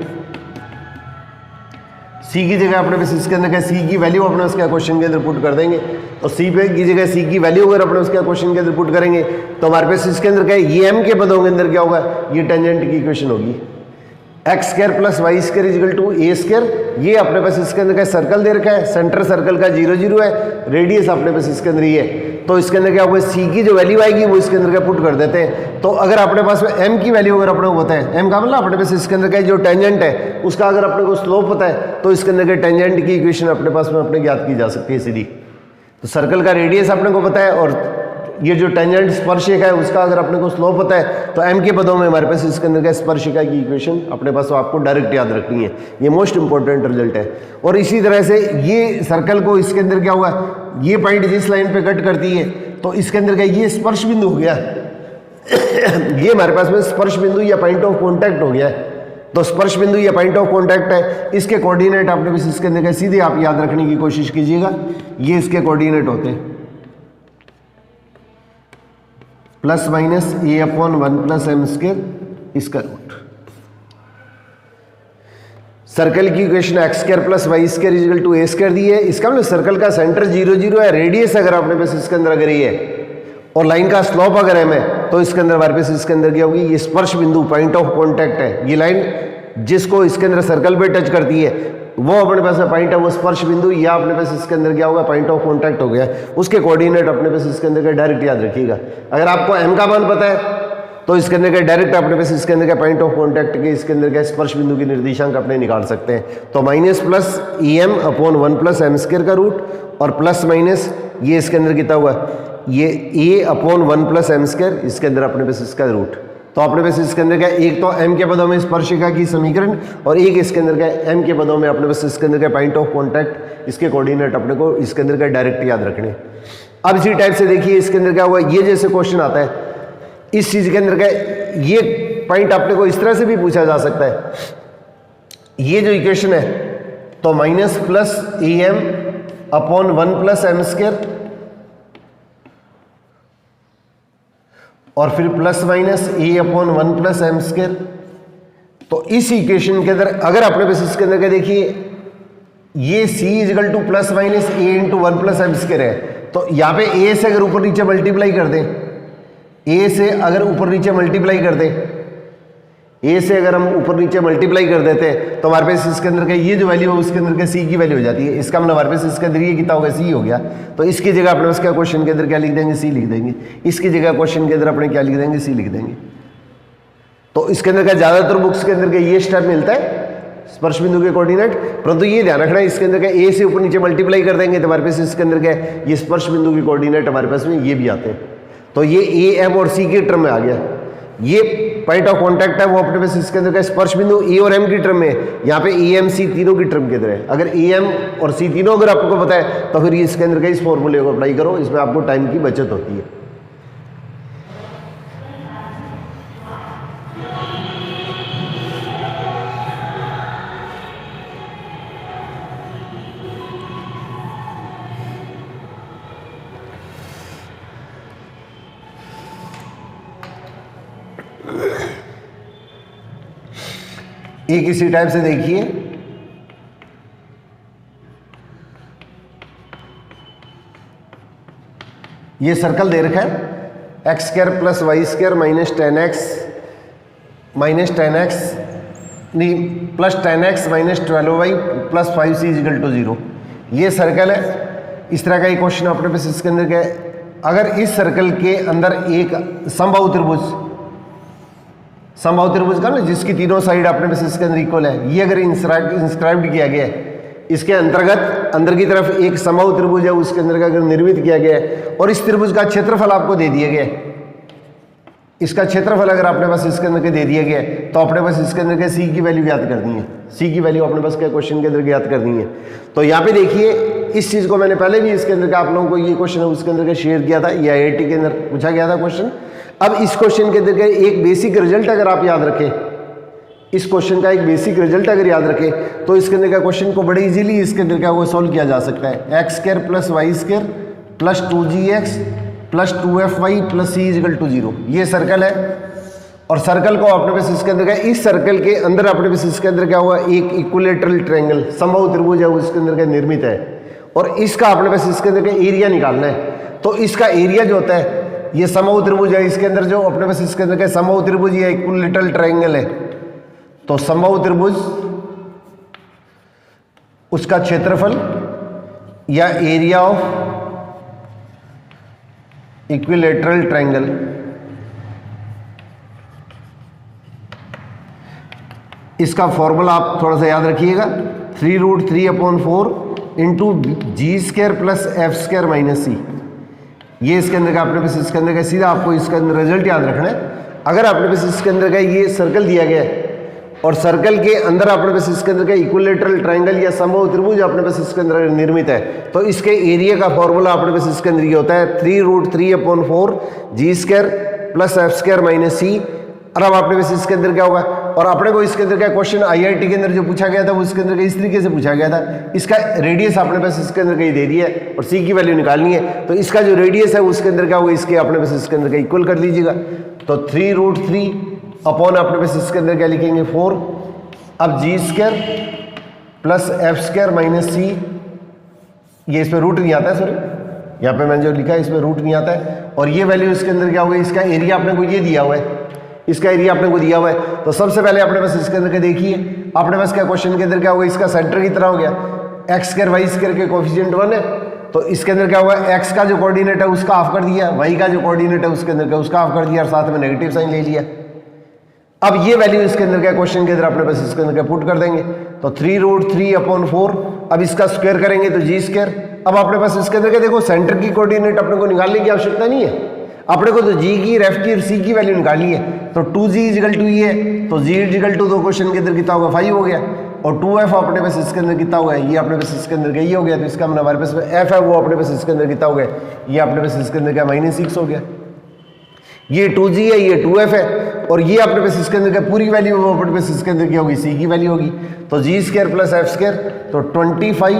सी की जगह अपने पास इसके अंदर क्या सी की वैल्यू अपने उसके क्वेश्चन के अंदर पुट कर देंगे तो सी पे की जगह सी की वैल्यू अगर अपने उसके क्वेश्चन के अंदर पुट करेंगे तो हमारे पास इसके अंदर क्या ये एम के पदों के अंदर क्या होगा, ये टेंजेंट की इक्वेशन होगी x square plus y square equal to a square. ये अपने पास इसके अंदर का सर्कल दे रखा है, सेंटर सर्कल का 0 0 है, रेडियस अपने पास इसके अंदर ये है तो इसके अंदर क्या होगा, सी की जो वैल्यू आएगी वो इसके अंदर का पुट कर देते हैं। तो अगर अपने पास में एम की वैल्यू अगर अपने को पता है, एम का मतलब अपने पास इसके अंदर का जो टेंजेंट है उसका अगर अपने को स्लोप पता है तो इसके अंदर के टेंजेंट की इक्वेशन अपने पास में अपने ज्ञात की जा सकती है सीधी। तो सर्कल का रेडियस अपने को पता है और ये जो टेंजेंट स्पर्शिका है उसका अगर अपने को स्लोप पता है तो एम के पदों में हमारे पास इसके अंदर का स्पर्शिका की इक्वेशन अपने पास आपको डायरेक्ट याद रखनी है। ये मोस्ट इंपॉर्टेंट रिजल्ट है। और इसी तरह से ये सर्कल को इसके अंदर क्या हुआ, ये पॉइंट जिस लाइन पे कट करती है तो इसके अंदर का ये स्पर्श बिंदु हो गया ये हमारे पास में स्पर्श बिंदु या पॉइंट ऑफ कॉन्टैक्ट हो गया है। तो स्पर्श बिंदु या पॉइंट ऑफ कॉन्टैक्ट है, इसके कोऑर्डिनेट आपने बस इसके अंदर का सीधे आप याद रखने की कोशिश कीजिएगा। ये इसके कोऑर्डिनेट होते हैं plus minus a upon 1 plus m square इसका रूट। सर्कल की equation x square plus y square equal to a square दी है। इसका मतलब सर्कल का सेंटर 0 0 है, रेडियस अगर आपने बस इसके अंदर अगर ये है और लाइन का स्लोप अगर m है तो इसके अंदर हमारे पास इसके अंदर क्या होगी, ये स्पर्श बिंदु पॉइंट ऑफ कॉन्टैक्ट है, ये लाइन जिसको इसके अंदर सर्कल पे टच करती है वो अपने पास पॉइंट है, वो स्पर्श बिंदु, या अपने पास इसके अंदर क्या होगा, पॉइंट ऑफ कॉन्टैक्ट हो गया, उसके कोऑर्डिनेट अपने पास इसके अंदर का डायरेक्ट याद रखिएगा। अगर आपको m का मान पता है तो इसके अंदर का डायरेक्ट अपने पास इसके अंदर का पॉइंट ऑफ कॉन्टैक्ट के इसके अंदर का स्पर्श बिंदु की निर्देशांक अपने निकाल सकते हैं। तो minus plus em upon 1 plus m square का रूट और प्लस माइनस ये इसके अंदर कितना हुआ, ये a upon 1 plus m square, इसके अंदर अपने पास इसका रूट। तो अपने पास इसके अंदर का एक तो m के पदों में स्पर्शिका की समीकरण और एक इसके अंदर का m के पदों में अपने पास इसके अंदर का पॉइंट ऑफ कॉन्टैक्ट, इसके कोऑर्डिनेट अपने को इसके अंदर का डायरेक्ट याद रखने। अब इसी टाइप से देखिए इसके अंदर क्या हुआ, ये जैसे क्वेश्चन आता है इस चीज के अंदर का ये पॉइंट अपने को इस तरह से भी पूछा जा सकता है, ये जो इक्वेशन है तो minus plus em upon 1 plus m square और फिर plus minus a upon 1 plus m square. तो इस इक्वेशन के अंदर अगर अपने पास इसके अंदर क्या देखिए, ये c equal to plus minus a into 1 plus m square है, तो यहाँ पे a से अगर ऊपर नीचे मल्टीप्लाई कर दें, a से अगर ऊपर नीचे मल्टीप्लाई कर दें, a से अगर हम ऊपर नीचे मल्टीप्लाई कर देते हैं तो हमारे पास इसके अंदर का ये जो वैल्यू है उसके अंदर का c की वैल्यू हो जाती है। इसका मतलब हमारे पास इसके अंदर ये कितना होगा, c हो गया। तो इसकी जगह अपने पास क्या क्वेश्चन के अंदर क्या लिख देंगे, c लिख देंगे। इसकी जगह क्वेश्चन के अंदर अपने क्या लिख देंगे, c लिख देंगे। तो इसके अंदर का ज़्यादातर बुक्स के अंदर का ये स्टेप मिलता है स्पर्श बिंदु के कोऑर्डिनेट, परंतु ये ध्यान रखना है इसके अंदर का a से ऊपर नीचे मल्टीप्लाई कर देंगे तो हमारे पास इसके अंदर क्या ये स्पर्श बिंदु की कोऑर्डिनेट हमारे पास में ये भी आते हैं। तो ये a m और c के टर्म में आ गया, ये पॉइंट ऑफ कांटेक्ट है वो अपने पास इसके अंदर का स्पर्श बिंदु ए और एम की टर्म में, यहाँ पे ए एम सी तीनों की टर्म के अंदर है। अगर ए एम और सी तीनों अगर आपको पता है तो फिर ये इसके अंदर का इस फॉर्मूले को अप्लाई करो, इसमें आपको टाइम की बचत होती है। एक इसी टाइप से देखिए, ये सर्कल दे रखा है x square plus y square minus ten x नहीं plus 10x minus 12y plus 5c equal to 0। ये सर्कल है, इस तरह का एक क्वेश्चन अपने पास इसके अंदर क्या है, अगर इस सर्कल के अंदर एक समबाहु त्रिभुज का ना जिसकी तीनों साइड अपने पास इसके अंदर इक्वल है, ये अगर इंस्क्राइब्ड किया गया है, इसके अंतर्गत अंदर की तरफ एक समबाहु त्रिभुज है उसके अंदर का अगर निर्मित किया गया है और इस त्रिभुज का क्षेत्रफल आपको दे दिया गया है, इसका क्षेत्रफल अगर अपने पास इसके अंदर के दे दिया गया है तो अपने पास इसके अंदर के सी की वैल्यू ज्ञात करनी है। सी की वैल्यू अपने पास क्या क्वेश्चन के अंदर ज्ञात करनी है। तो यहाँ पे देखिए इस चीज़ को मैंने पहले भी इसके अंदर का आप लोगों को ये क्वेश्चन है उसके अंदर का शेयर किया था, ये IIT के अंदर पूछा गया था क्वेश्चन। अब इस क्वेश्चन के अंदर का एक बेसिक रिजल्ट अगर आप याद रखें, इस क्वेश्चन का एक बेसिक रिजल्ट अगर याद रखें तो इसके अंदर का क्वेश्चन को बड़े इजीली इसके अंदर क्या वो सॉल्व किया जा सकता है। X square plus y square plus 2gx plus 2fy plus c equal to 0। ये सर्कल है और सर्कल को अपने पास इसके अंदर क्या, इस सर्कल के अंदर अपने पास इसके अंदर क्या हुआ, एक इक्विलेटरल ट्रायंगल समबाहु त्रिभुज है उसके अंदर क्या निर्मित है और इसका अपने पास इसके अंदर का एरिया निकालना है। तो इसका एरिया जो होता है, ये समबाहु त्रिभुज है, इसके अंदर जो अपने पास इसके अंदर क्या समबाहु त्रिभुज या इक्विलेटरल ट्रायंगल है, तो समबाहु त्रिभुज उसका क्षेत्रफल या एरिया ऑफ इक्विलेटरल ट्रायंगल, इसका फॉर्मूला आप थोड़ा सा याद रखिएगा, 3√3/4 into g square plus f square minus c. ये इसके अंदर का अपने पास इसके अंदर का सीधा आपको इसके अंदर रिजल्ट याद रखना है। अगर अपने पास इसके अंदर का ये सर्कल दिया गया है और सर्कल के अंदर अपने पास इसके अंदर का इक्विलेटरल ट्रायंगल या समबाहु त्रिभुज अपने पास इसके अंदर निर्मित है, तो इसके एरिया का फॉर्मूला अपने पास इसके अंदर ये होता है 3√3/4 g square plus f square minus c. और अब अपने पास इसके अंदर क्या होगा, और अपने को इसके अंदर क्या क्वेश्चन IIT के अंदर जो पूछा गया था वो इसके अंदर इस तरीके से पूछा गया था, इसका रेडियस अपने पास इसके अंदर कहीं दे दिया है और c की वैल्यू निकालनी है, तो इसका जो रेडियस है उसके अंदर क्या होगा, इसके अपने पास इसके अंदर का इक्वल कर लीजिएगा। तो 3√3 अपॉन अपने पास इसके अंदर क्या लिखेंगे 4। अब g square plus f square minus c, ये इस पर रूट नहीं आता है सॉरी, यहाँ पे मैंने जो लिखा है इसमें रूट नहीं आता है। और ये वैल्यू इसके अंदर क्या होगा, इसका एरिया अपने को ये दिया हुआ है, इसका एरिया अपने को दिया हुआ है। तो सबसे पहले अपने पास इसके अंदर क्या देखिए, अपने पास क्या क्वेश्चन के अंदर क्या होगा, इसका सेंटर की तरह हो गया, एक्स स्क्वायर वाई स्क्वायर के कोफिशिएंट 1 है, तो इसके अंदर क्या हुआ, एक्स का जो कोऑर्डिनेट है उसका हाफ कर दिया, वाई का जो कोऑर्डिनेट है उसके अंदर क्या उसका हाफ कर दिया, और साथ में नेगेटिव साइन ले लिया। अब ये वैल्यू इसके अंदर क्या क्वेश्चन के अंदर अपने पास इसके अंदर क्या पुट कर देंगे, तो 3√3/4। अब इसका स्क्वायर करेंगे तो जी स्क्वायर। अब अपने पास इसके अंदर क्या देखो, सेंटर की कोऑर्डिनेट अपने को निकालने की आवश्यकता नहीं है, अपने को तो जी की, एफ की और सी की वैल्यू निकालनी है। तो 2g = ये है, तो g = तो क्वेश्चन के अंदर कितना होगा 5 हो गया, और 2f अपने पास इसके अंदर कितना होगा, ये अपने पास इसके अंदर ये हो गया, तो इसका मतलब हमारे पास f है वो अपने पास इसके अंदर कितना हो गया, ये अपने पास इसके अंदर क्या -6 हो गया। ये 2g है, ये 2f है, और ये अपने पास इसके अंदर क्या पूरी वैल्यू वो अपने पास इसके अंदर क्या होगी, c की वैल्यू होगी। तो g² + f², तो 25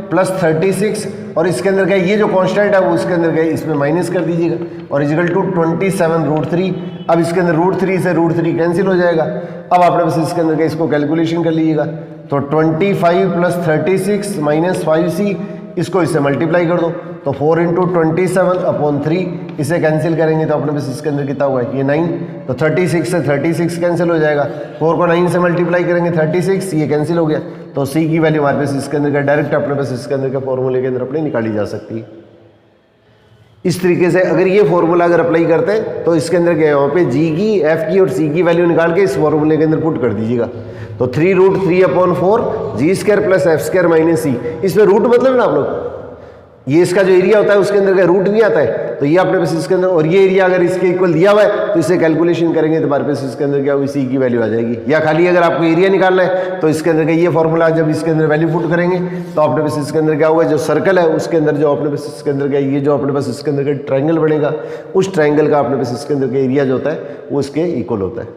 + 36, और इसके अंदर क्या ये जो कांस्टेंट है वो इसके अंदर क्या इसमें माइनस कर दीजिएगा, और = 27√3। अब इसके अंदर √3 से √3 कैंसिल हो जाएगा। अब अपने पास इसके अंदर क्या इसको कैलकुलेशन कर लीजिएगा, तो 25 + 36 - 5c, इसको इससे मल्टीप्लाई कर दो, तो 4 × 27/3, इसे कैंसिल करेंगे तो अपने पास इसके अंदर कितना हुआ है, ये 9, तो 36 से 36 कैंसिल हो जाएगा, 4 को 9 से मल्टीप्लाई करेंगे 36, ये कैंसिल हो गया, तो सी की वैल्यू हमारे पास इसके अंदर का डायरेक्ट अपने पास इसके अंदर का फॉर्मूले के अंदर अपने निकाली जा सकती है। इस तरीके से अगर ये फॉर्मूला अगर अप्लाई करते हैं तो इसके अंदर क्या है, यहाँ पे जी की, एफ की और सी की वैल्यू निकाल के इस फॉर्मूले के अंदर पुट कर दीजिएगा, तो 3√3/4 g² + f² - c। इसमें रूट मतलब है ना आप लोग, ये इसका जो एरिया होता है उसके अंदर का रूट नहीं आता है, तो ये अपने पास इसके अंदर, और ये एरिया अगर इसके इक्वल दिया हुआ है तो इसे कैलकुलेशन करेंगे तो हमारे पास इसके अंदर क्या होगी, सी की वैल्यू आ जाएगी। या खाली अगर आपको एरिया निकालना है तो इसके अंदर का ये फॉर्मूला जब इसके अंदर वैल्यू पुट करेंगे तो अपने पास इसके अंदर क्या होगा, जो सर्कल है उसके अंदर जो अपने पास इसके अंदर क्या, ये जो अपने पास इसके अंदर का ट्रायंगल बनेगा, उस ट्रायंगल का अपने पास इसके अंदर का एरिया जो होता है वो इसके इक्वल होता है।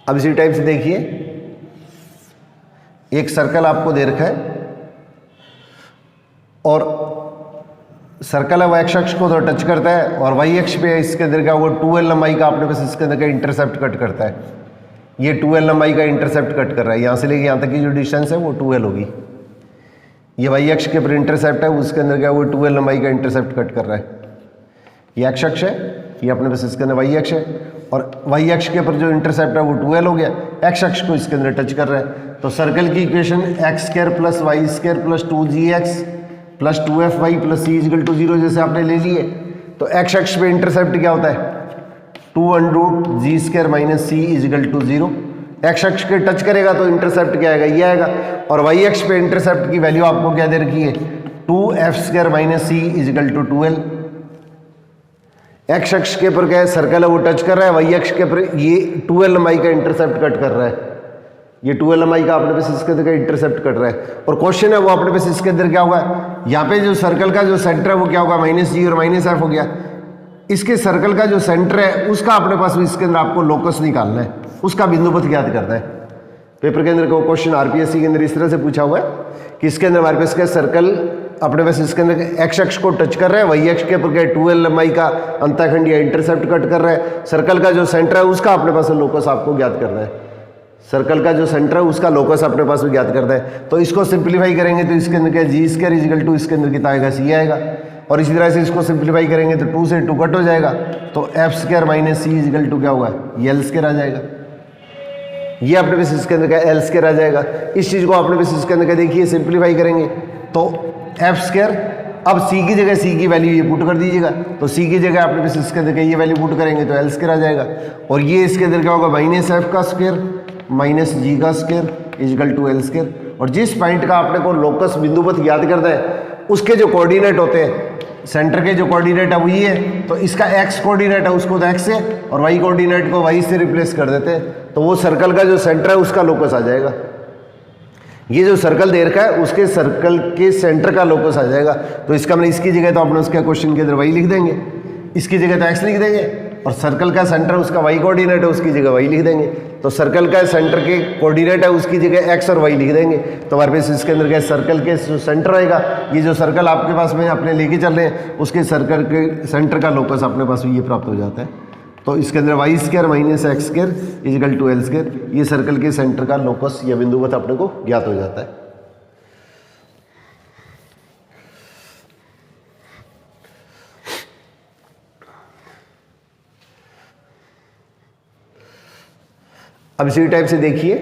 अब इसी टाइप से देखिए, एक सर्कल आपको दे रखा है और सर्कल है वो एक्स अक्ष को तो टच करता है, और वाई अक्ष पे इसके अंदर क्या होगा, 2l लंबाई का अपने पास इसके अंदर का इंटरसेप्ट कट करता है। ये 2l लंबाई का इंटरसेप्ट कट कर रहा है, यहाँ से लेके यहाँ तक की जो डिस्टेंस है वो 2l होगी। ये वाई अक्ष के ऊपर इंटरसेप्ट है, उसके अंदर क्या वो 2l लंबाई का इंटरसेप्ट कट कर रहा है। ये एक्स अक्ष है, ये अपने पास इसके अंदर वाई अक्ष है, और वाई अक्ष के ऊपर जो इंटरसेप्ट है वो 2l हो गया, एक्स अक्ष को इसके अंदर टच कर रहा है। तो सर्कल की equation x² + y² + 2gx + 2fy + c = 0 जैसे आपने ले लिए, तो एक्स अक्ष पे इंटरसेप्ट क्या होता है, 2√g² - c = 0। एक्स अक्ष के टच करेगा तो इंटरसेप्ट क्या आएगा, ये आएगा, और वाई अक्ष पे इंटरसेप्ट की वैल्यू आपको क्या दे रखी है, 2f² - c = 2l। एक्स अक्ष के ऊपर क्या है, सर्कल है वो टच कर रहा है, वाई अक्ष के ऊपर ये 2l लंबाई का इंटरसेप्ट कट कर रहा है, ये 2l लंबाई का अपने पास इसके अंदर का इंटरसेप्ट कट रहा है। और क्वेश्चन है वो अपने पास इसके अंदर क्या होगा, यहाँ पे जो सर्कल का जो सेंटर है वो क्या होगा, -g और -f हो गया। इसके सर्कल का जो सेंटर है उसका अपने पास इसके अंदर आपको लोकस निकालना है, उसका बिंदुपथ ज्ञात करना है। पेपर के अंदर को क्वेश्चन आरपीएससी के अंदर इस तरह से पूछा हुआ है कि इसके अंदर हमारे पास क्या सर्कल अपने पास इसके अंदर एक्स अक्ष को टच कर रहा है, वाई अक्ष के ऊपर क्या 2l लंबाई का अंतःखंड या इंटरसेप्ट कट कर रहा है। सर्कल का जो सेंटर है उसका अपने पास लोकस आपको ज्ञात करना है, सर्कल का जो सेंटर है उसका लोकस अपने पास भी ज्ञात करना है। तो इसको सिंप्लीफाई करेंगे तो इसके अंदर क्या g² = इसके अंदर कितना आएगा, c आएगा, और इसी तरह से इसको सिंप्लीफाई करेंगे तो 2 से 2 कट हो जाएगा, तो f² - c = क्या होगा, ये l² आ जाएगा। ये अपने पास इसके अंदर का l² आ जाएगा। इस चीज़ को अपने पास इसके अंदर का देखिए सिंप्लीफाई करेंगे तो f², अब c की जगह c की वैल्यू ये पुट कर दीजिएगा, तो c की जगह अपने पास इसके अंदर का ये वैल्यू पुट करेंगे तो l² आ जाएगा, और ये इसके अंदर क्या होगा, -f² - g² = l²। और जिस पॉइंट का अपने को लोकस बिंदुपथ याद करना है उसके जो कोऑर्डिनेट होते हैं, सेंटर के जो कोऑर्डिनेट है वो ये है, तो इसका x कोऑर्डिनेट है उसको तो x से और y कोऑर्डिनेट को y से रिप्लेस कर देते हैं, तो वो सर्कल का जो सेंटर है उसका लोकस आ जाएगा। ये जो सर्कल दे रखा है उसके सर्कल के सेंटर का लोकस आ जाएगा, तो इसका मतलब इसकी जगह तो अपने उसके क्वेश्चन के अंदर y लिख देंगे, इसकी जगह तो x लिख देंगे, और सर्कल का सेंटर उसका y कोऑर्डिनेट है, उसकी जगह y लिख देंगे। तो सर्कल का सेंटर के कोऑर्डिनेट है, उसकी जगह x और y लिख देंगे। तो हमारे पास इसके अंदर क्या सर्कल के जो सेंटर रहेगा, ये जो सर्कल आपके पास में अपने लेके चल रहे हैं उसके सर्कल के सेंटर का लोकस अपने पास ये प्राप्त हो जाता है। तो इसके अंदर y square minus x square equal to l square, ये सर्कल के सेंटर का लोकस या बिंदुवत अपने को ज्ञात हो जाता है। अब इसी टाइप से देखिए,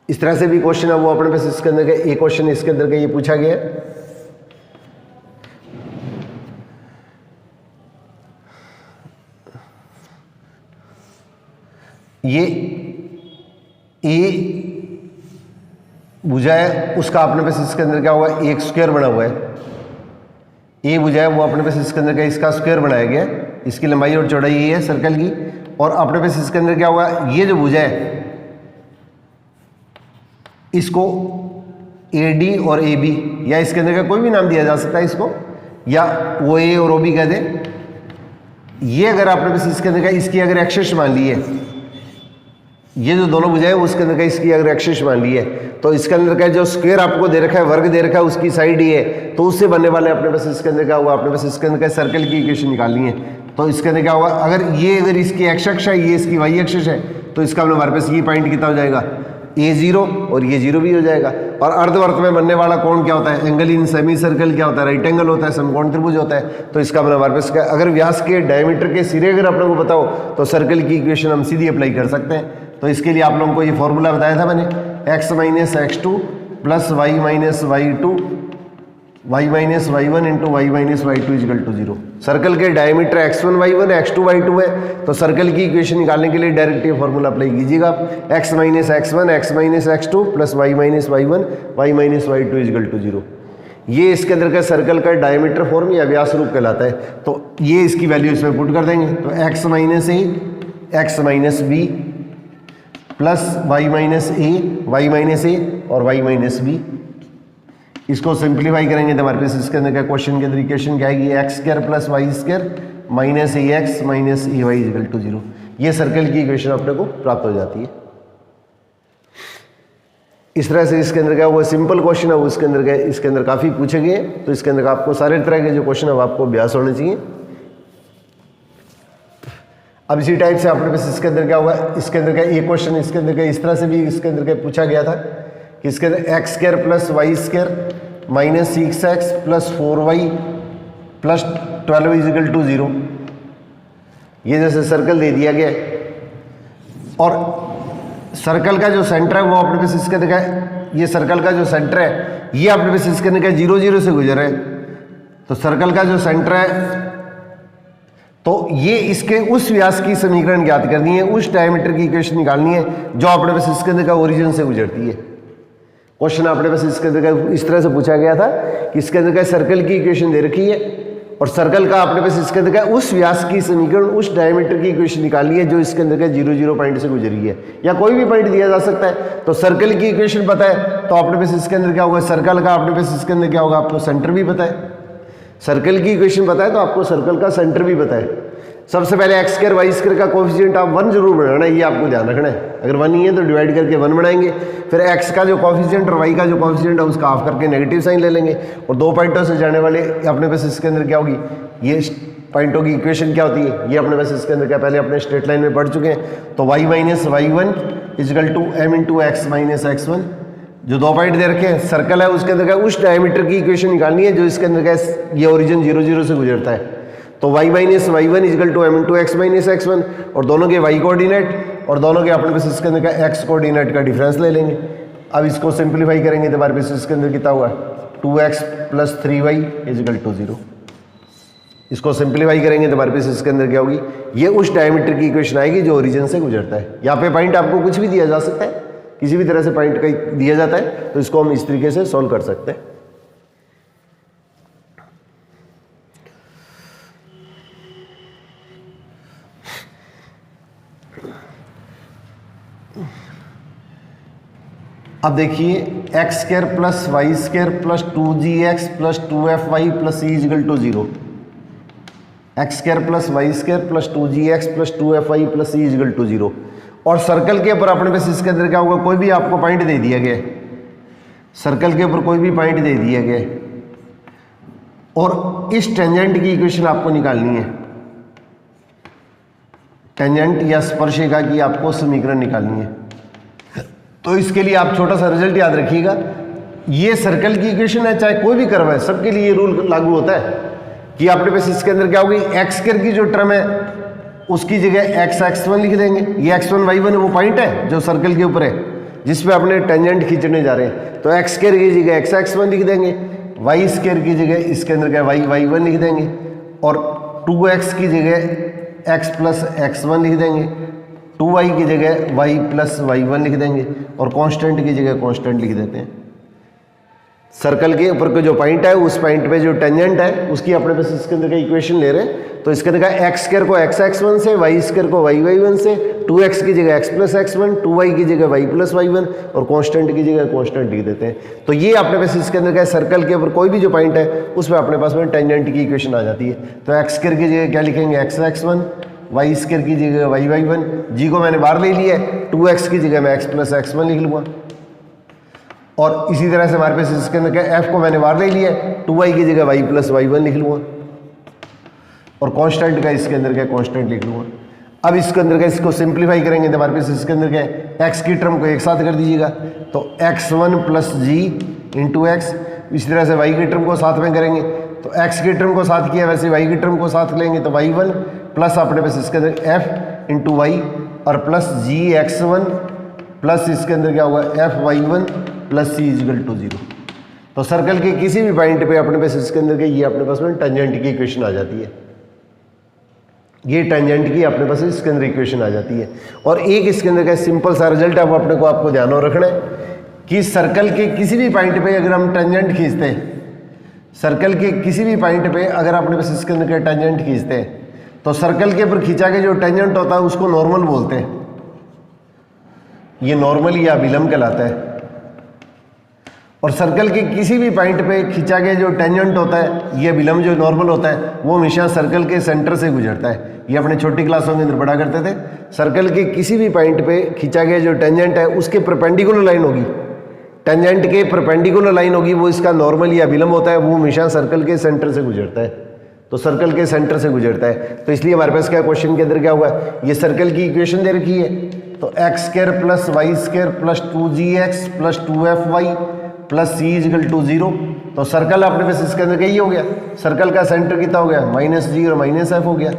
इस तरह से भी क्वेश्चन है वो अपने पास इसके अंदर का एक क्वेश्चन इसके अंदर का ये पूछा गया है। ये ए भुजा है, उसका अपने पास इसके अंदर क्या होगा, एक स्क्वायर बना हुआ है। ए भुजा है वो अपने पास इसके अंदर का इसका स्क्वायर बनाया गया है, इसकी लंबाई और चौड़ाई ये है सर्कल की। और अपने पास इसके अंदर क्या होगा, ये जो भुजा है इसको ए डी और ए बी या इसके अंदर का कोई भी नाम दिया जा सकता है इसको, या ओ ए और ओ बी कह दें। ये अगर आपने पास इसके अंदर का इसकी अगर एक्सिस मान ली है, ये जो दोनों भुजाएं उसके अंदर का इसकी अगर एक्सिस मान ली है, तो इसके अंदर का जो स्क्वायर आपको दे रखा है, वर्ग दे रखा है, उसकी साइड ये है, तो उससे बनने वाले अपने पास इसके अंदर क्या हुआ, अपने पास इसके अंदर का सर्कल की इक्वेशन निकालनी है। तो इसके अंदर क्या होगा, अगर इसकी एक्स अक्ष है, ये इसकी वाई अक्ष है, तो इसका हमारे पास ये पॉइंट कितना हो जाएगा, ए जीरो, और ये जीरो भी हो जाएगा। और अर्धवर्त में बनने वाला कोण क्या होता है, एंगल इन सेमी सर्कल क्या होता है, राइट एंगल होता है, समकोण त्रिभुज होता है। तो इसका हमारे पास अगर व्यास के डायमीटर के सिरे अगर अपने को बताओ तो सर्कल की इक्वेशन हम सीधी अप्लाई कर सकते हैं। तो इसके लिए आप लोगों को ये फॉर्मूला बताया था मैंने, x minus x two plus y minus y two y minus y one into y minus y two equal to zero. Circle के diameter x1 y1 x2 y2 है, तो सर्कल की इक्वेशन निकालने के लिए डायरेक्ट ये फॉर्मूला अप्लाई कीजिएगा, x minus x1 x minus x2 plus y minus y one y minus y two equal to zero. ये इसके अंदर का सर्कल का डायमीटर फॉर्म या व्यास रूप कहलाता है। तो ये इसकी वैल्यू इसमें पुट कर देंगे, तो x minus a x minus b plus y minus a y minus a और वाई माइनस बी। इसको सिंप्लीफाई करेंगे तो हमारे पास इसके अंदर का क्वेश्चन के अंदर इक्वेशन क्या आएगी, x square plus y square minus a x minus a y equal to zero. ये सर्कल की इक्वेशन अपने को प्राप्त हो जाती है। इस तरह से इसके अंदर क्या वो सिंपल क्वेश्चन है, उसके अंदर क्या इसके अंदर काफ़ी पूछे गए, तो इसके अंदर आपको सारे तरह के जो क्वेश्चन है वो आपको अभ्यास होने चाहिए। अब इसी टाइप से अपने पास इसके अंदर क्या हुआ, इसके अंदर का एक क्वेश्चन इसके अंदर का इस तरह से भी इसके अंदर का पूछा गया था कि इसके अंदर x square plus y square minus six x plus four y plus 12 equal to zero. ये जैसे सर्कल दे दिया गया है और सर्कल का जो सेंटर है वो अपने पास इसके अंदर का, ये सर्कल का जो सेंटर है ये अपने पास इसके अंदर का 0 0 से गुजर रहा है। तो सर्कल का जो सेंटर है तो ये इसके उस व्यास की समीकरण ज्ञात करनी है, उस डायमीटर की इक्वेशन निकालनी है जो अपने पास इसके अंदर का ओरिजिन से गुजरती है। क्वेश्चन अपने पास इसके अंदर का इस तरह से पूछा गया था कि इसके अंदर का सर्कल की इक्वेशन दे रखी है और सर्कल का अपने पास इसके अंदर का उस व्यास की समीकरण उस डायमीटर की इक्वेशन निकालनी है जो इसके अंदर का 0 0 पॉइंट से गुजरी है, या कोई भी पॉइंट दिया जा सकता है। तो सर्कल की इक्वेशन पता है तो अपने पास इसके अंदर क्या होगा, सर्कल का अपने पास इसके अंदर क्या होगा, आपको सेंटर भी पता है। सर्कल की इक्वेशन पता है तो आपको सर्कल का सेंटर भी पता है। सबसे पहले एक्स स्क्वायर वाई स्क्वायर का कोफिशिएंट आप 1 जरूर बनाना है, ये आपको ध्यान रखना है। अगर 1 ही है तो डिवाइड करके 1 बनाएंगे, फिर एक्स का जो कोफिशिएंट और वाई का जो कोफिशिएंट है उसका हाफ करके नेगेटिव साइन ले लेंगे और दो पॉइंटों से जाने वाले अपने पास इसके अंदर क्या होगी, ये पॉइंटों की इक्वेशन क्या होती है, ये अपने पास इसके अंदर क्या पहले अपने स्ट्रेट लाइन में पढ़ चुके हैं। तो y minus y one equal to m into x minus x one. जो दो पॉइंट दे रखे हैं सर्कल है उसके अंदर का उस डायमीटर की इक्वेशन निकालनी है जो इसके अंदर का ये ओरिजिन 0 0 से गुजरता है। तो y minus y one equal to m into x minus x one, और दोनों के y कोऑर्डिनेट और दोनों के अपने पास इसके अंदर का x कोऑर्डिनेट का डिफरेंस ले लेंगे। अब इसको सिंप्लीफाई करेंगे तो हमारे पास इसके अंदर कितना हुआ, 2x plus 3y is equal to 0। इसको सिंप्लीफाई करेंगे तो हमारे पास इसके अंदर क्या होगी, ये उस डायमीटर की इक्वेशन आएगी जो ओरिजिन से गुजरता है। यहाँ पे पॉइंट आपको कुछ भी दिया जा सकता है, किसी भी तरह से पॉइंट का दिया जाता है, तो इसको हम इस तरीके से सॉल्व कर सकते हैं। अब देखिए x square plus y square plus 2gx plus 2fy plus c equal to 0। X square plus y square plus 2gx plus 2fy plus c equal to 0। और सर्कल के ऊपर अपने पास इसके अंदर क्या होगा, कोई भी आपको पॉइंट दे दिया गया है, सर्कल के ऊपर कोई भी पॉइंट दे दिया गया है और इस टेंजेंट की इक्वेशन आपको निकालनी है। टेंजेंट या स्पर्शिका की आपको समीकरण निकालनी है। तो इसके लिए आप छोटा सा रिजल्ट याद रखिएगा, ये सर्कल की इक्वेशन है, चाहे कोई भी कर्व है, सबके लिए ये रूल लागू होता है कि आपके पास इसके अंदर क्या होगी, एक्स स्क्वायर की जो टर्म है उसकी जगह एक्स x1 लिख देंगे। ये x1 y1 वो पॉइंट है जो सर्कल के ऊपर है जिस पे अपने टेंजेंट खींचने जा रहे हैं, तो एक्स स्क्वायर की जगह एक्स x1 लिख देंगे, वाई स्क्वायर की जगह इसके अंदर क्या वाई y1 लिख देंगे और 2x की जगह x प्लस x1 लिख देंगे, 2y की जगह y प्लस y1 लिख देंगे और कांस्टेंट की जगह कांस्टेंट लिख देते हैं। सर्कल के ऊपर का जो पॉइंट है उस पॉइंट पे जो टेंजेंट है उसकी अपने पास इसके अंदर का इक्वेशन ले रहे हैं। तो इसके अंदर का एक्स स्क्वायर को एक्स x1 से, वाई स्क्वायर को वाई y1 से, 2x की जगह x प्लस x1, 2y की जगह y प्लस y1 और कांस्टेंट की जगह कांस्टेंट लिख देते हैं। तो ये अपने पास इसके अंदर का सर्कल के ऊपर कोई भी जो पॉइंट है उस पर अपने पास में टेंजेंट की इक्वेशन आ जाती है। तो एक्स स्क्वायर की जगह क्या लिखेंगे, एक्स x1, वाई स्क्वायर की जगह वाई y1, जी को मैंने बाहर ले लिया है, 2x की जगह मैं एक्स प्लस x1 लिख लूँगा और इसी तरह से हमारे पास इसके अंदर क्या f को मैंने बाहर ले लिया है, 2y की जगह y प्लस y1 लिख लूँगा और कांस्टेंट का इसके अंदर क्या कांस्टेंट लिख लूँगा। अब इसके अंदर का इसको सिंप्लीफाई करेंगे तो हमारे पास इसके अंदर क्या है, x की टर्म को एक साथ कर दीजिएगा तो x1 प्लस जी इंटू एक्स, इसी तरह से y की टर्म को साथ में करेंगे तो x की टर्म को साथ किया वैसे y की टर्म को साथ लेंगे तो y1 प्लस अपने पास इसके अंदर f इंटू वाई और प्लस जी x1 प्लस इसके अंदर क्या होगा f y1 plus c equal to 0। तो सर्कल के किसी भी पॉइंट पे अपने पास इसके अंदर के ये अपने पास में टेंजेंट की इक्वेशन आ जाती है, ये टेंजेंट की अपने पास इसके अंदर इक्वेशन आ जाती है। और एक इसके अंदर का सिंपल सा रिजल्ट है वो अपने को आपको ध्यान में रखना है कि सर्कल के किसी भी पॉइंट पे अगर हम टेंजेंट खींचते हैं, सर्कल के किसी भी पॉइंट पे अगर अपने पास इसके अंदर का टेंजेंट खींचते हैं तो सर्कल के ऊपर खींचा के जो टेंजेंट होता है उसको नॉर्मल बोलते हैं, ये नॉर्मल या विलंब कहलाता है। और सर्कल के किसी भी पॉइंट पे खींचा गया जो टेंजेंट होता है, ये विलंब जो नॉर्मल होता है वो हमेशा सर्कल के सेंटर से गुजरता है। ये अपने छोटी क्लासों के अंदर पढ़ा करते थे, सर्कल के किसी भी पॉइंट पे खींचा गया जो टेंजेंट है उसके परपेंडिकुलर लाइन होगी, टेंजेंट के परपेंडिकुलर लाइन होगी, वो इसका नॉर्मल या विलंब होता है, वो हमेशा सर्कल के सेंटर से गुजरता है। तो सर्कल के सेंटर से गुजरता है। तो इसलिए हमारे पास क्या क्वेश्चन के अंदर क्या हुआ, ये सर्कल की इक्वेशन दे रखी है तो x square plus y square plus 2gx plus 2fy plus c equal to 0। तो सर्कल अपने पास इसके अंदर यही हो गया, सर्कल का सेंटर कितना हो गया -g और -f हो गया,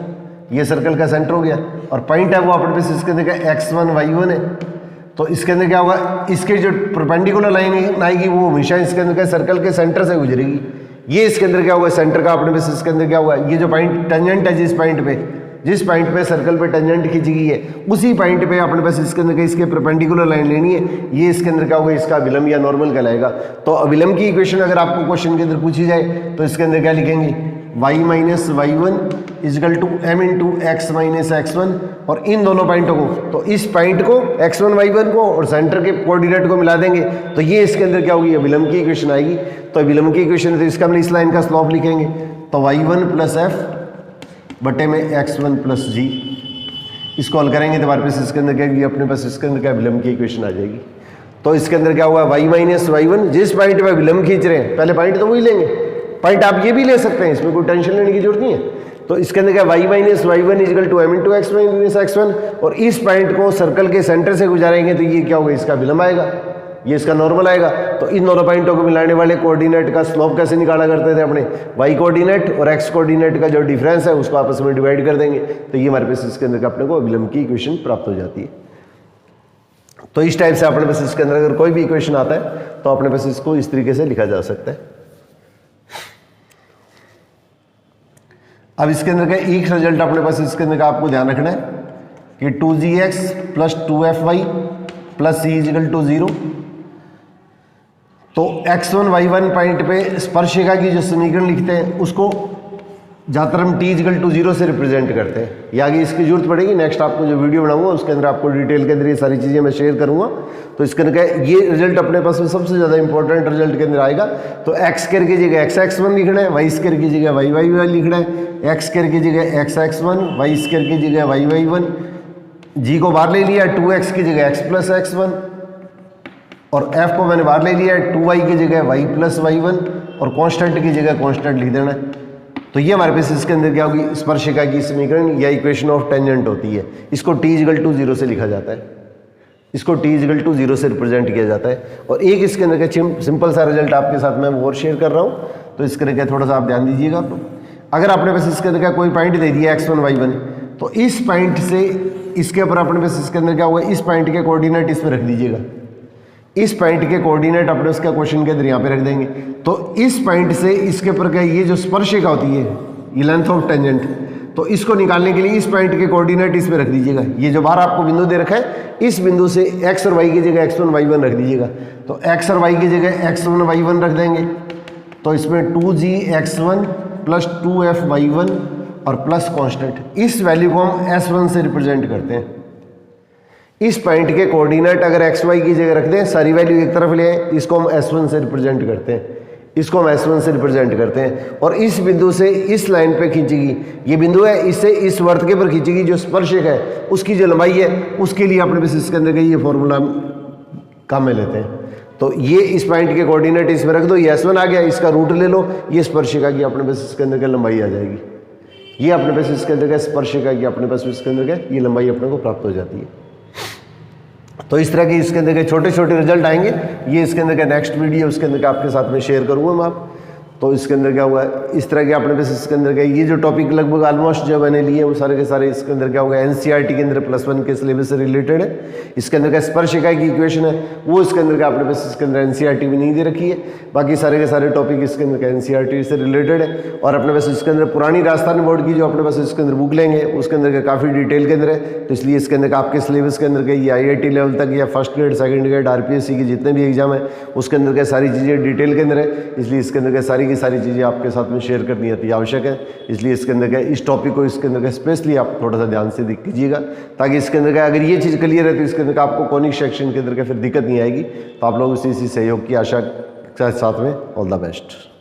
ये सर्कल का सेंटर हो गया। और पॉइंट है वो अपने पास इसके अंदर क्या x1 y1 है, तो इसके अंदर क्या होगा, इसके जो परपेंडिकुलर लाइन आएगी वो हमेशा इसके अंदर क्या सर्कल के सेंटर से गुजरेगी। ये इसके अंदर क्या होगा, सेंटर का अपने पास इसके अंदर क्या होगा, ये जो पॉइंट टेंजेंट है जिस पॉइंट पे सर्कल पे टेंजेंट खींची गई है उसी पॉइंट पे अपने पास इसके अंदर इसके परपेंडिकुलर लाइन लेनी है, ये इसके अंदर क्या होगा, इसका विलंब या नॉर्मल कहलाएगा। तो विलंब की इक्वेशन अगर आपको क्वेश्चन के अंदर पूछी जाए तो इसके अंदर क्या लिखेंगे, y minus y1 equal to m into x minus x1। और इन दोनों पॉइंटों को, तो इस पॉइंट को x1 y1 को और सेंटर के कोऑर्डिनेट को मिला देंगे तो ये इसके अंदर क्या होगी, विलंब की इक्वेशन आएगी। तो विलंब की इक्वेशन तो इसका हम इस लाइन का स्लोप लिखेंगे तो y1 प्लस f बटे में x1 प्लस जी, इसको हल करेंगे तो हमारे पास इसके अंदर क्या, अपने पास इसके अंदर क्या विलंब की इक्वेशन आ जाएगी। तो इसके अंदर क्या हुआ, y माइनस y1, जिस पॉइंट पे विलंब खींच रहे हैं, पहले पॉइंट तो वही लेंगे, पॉइंट आप ये भी ले सकते हैं, इसमें कोई टेंशन लेने की जरूरत नहीं है। तो इसके अंदर क्या y minus y1 equal to m into x minus x1, और इस पॉइंट को सर्कल के सेंटर से गुजारेंगे तो ये क्या होगा, इसका विलंब आएगा, ये इसका नॉर्मल आएगा। तो इन दोनों पॉइंटों को मिलाने वाले कोऑर्डिनेट का स्लोप कैसे निकाला करते थे अपने, y कोऑर्डिनेट और x कोऑर्डिनेट का जो डिफरेंस है उसको आपस में डिवाइड कर देंगे तो ये हमारे पास इसके अंदर अपने को विलंब की इक्वेशन प्राप्त हो जाती है। तो इस टाइप से अपने पास इसके अंदर अगर कोई भी इक्वेशन आता है तो अपने पास इसको इस तरीके से लिखा जा सकता है। अब इसके अंदर का एक रिजल्ट अपने पास इसके अंदर का आपको ध्यान रखना है कि 2gx plus 2fy plus c equal to 0। तो x1 y1 पॉइंट पे स्पर्शिका की जो समीकरण लिखते हैं उसको ज़्यादातर हम t इक्वल टू 0 से रिप्रेजेंट करते हैं। ये आगे इसकी जरूरत पड़ेगी, नेक्स्ट आपको जो वीडियो बनाऊंगा उसके अंदर आपको डिटेल के अंदर ये सारी चीज़ें मैं शेयर करूंगा। तो इसके अंदर ये रिजल्ट अपने पास में सबसे ज़्यादा इंपॉर्टेंट रिजल्ट के अंदर आएगा। तो x स्क्वायर की जगह x(x1) लिखना है, y स्क्वायर की जगह y(y1) लिखना है, x स्क्वायर की जगह x(x1), y स्क्वायर की जगह y(y1), g को बाहर ले लिया 2x की जगह x प्लस x1, और f को मैंने बाहर ले लिया 2y की जगह y प्लस y1, और कांस्टेंट की जगह कांस्टेंट लिख देना है। तो ये हमारे पास इसके अंदर क्या होगी, स्पर्शिका की समीकरण या इक्वेशन ऑफ टेंजेंट होती है। इसको t इक्वल टू 0 से लिखा जाता है, इसको t इक्वल टू 0 से रिप्रेजेंट किया जाता है। और एक इसके अंदर का सिंपल सा रिजल्ट आपके साथ मैं और शेयर कर रहा हूँ, तो इसके अंदर क्या थोड़ा सा आप ध्यान दीजिएगा। अगर आपने बस इसके अंदर का कोई पॉइंट दे दिया x1 y1, तो इस पॉइंट से इसके ऊपर अपने पास इसके अंदर क्या होगा, इस पॉइंट के कोऑर्डिनेट इस पर रख दीजिएगा। इस पॉइंट के कोऑर्डिनेट अपने उसका क्वेश्चन के अंदर यहाँ पे रख देंगे। तो इस पॉइंट से इसके ऊपर क्या, ये जो स्पर्शिका होती है, ये लेंथ ऑफ टेंजेंट, तो इसको निकालने के लिए इस पॉइंट के कोऑर्डिनेट इस पे रख दीजिएगा। ये जो बाहर आपको बिंदु दे रखा है, इस बिंदु से x और y की जगह x1 y1 रख दीजिएगा। तो x और y की जगह x1 y1 रख देंगे, तो इसमें 2gx1 प्लस 2f(y1) और प्लस कांस्टेंट। इस वैल्यू को हम s1 से रिप्रेजेंट करते हैं। इस पॉइंट के कोऑर्डिनेट अगर एक्स वाई की जगह रख दें, सारी वैल्यू एक तरफ ले आए, इसको हम S1 से रिप्रेजेंट करते हैं, इसको हम S1 से रिप्रेजेंट करते हैं। और इस बिंदु से इस लाइन पे खींचेगी, ये बिंदु है, इससे इस वर्त के पर खींचेगी, जो स्पर्शक है उसकी जो लंबाई है, उसके लिए अपने बेसिस के अंदर का ये फॉर्मूला काम में लेते हैं। तो ये इस पॉइंट के कोऑर्डिनेट इसमें रख दो, ये S1 आ गया, इसका रूट ले लो, ये स्पर्शिका की अपने बेसिस के अंदर का लंबाई आ जाएगी। ये अपने बेसिस के अंदर का स्पर्शिका की अपने बेसिस के अंदर का ये लंबाई अपने को प्राप्त हो जाती है। तो इस तरह के इसके अंदर के छोटे छोटे रिजल्ट आएंगे। ये इसके अंदर का नेक्स्ट वीडियो उसके अंदर का आपके साथ में शेयर करूँगा मैं आप। तो इसके अंदर क्या हुआ है, इस तरह के अपने पास इसके अंदर का ये जो टॉपिक लगभग ऑलमोस्ट जो मैंने लिए वो सारे के सारे इसके अंदर क्या होगा, एनसीईआरटी के अंदर +1 के सिलेबस से रिलेटेड है। इसके अंदर का स्पर्शिका की इक्वेशन है वो इसके अंदर का अपने पास इसके अंदर एनसीईआरटी भी नहीं दे रखी है। बाकी सारे के सारे टॉपिक इसके अंदर का एनसीईआरटी से रिलेटेड है। और अपने पास इसके अंदर पुरानी राजस्थान बोर्ड की जो अपने पास इसके अंदर बुक लेंगे उसके अंदर का काफ़ी डिटेल के अंदर है। तो इसलिए इसके अंदर का आपके सिलेबस के अंदर का ये IIT लेवल तक या first grade second grade RPSC के जितने भी एग्जाम है उसके अंदर का सारी चीज़ें डिटेल के अंदर है। इसलिए इसके अंदर का सारी की सारी चीज़ें आपके साथ में शेयर करनी अति आवश्यक है। इसलिए इसके अंदर का इस टॉपिक को इसके अंदर का स्पेशली आप थोड़ा सा ध्यान से देख कीजिएगा, ताकि इसके अंदर का अगर ये चीज़ क्लियर है तो इसके अंदर का आपको कॉनिक सेक्शन के अंदर का फिर दिक्कत नहीं आएगी। तो आप लोग इसी सहयोग की आशा के साथ में ऑल द बेस्ट।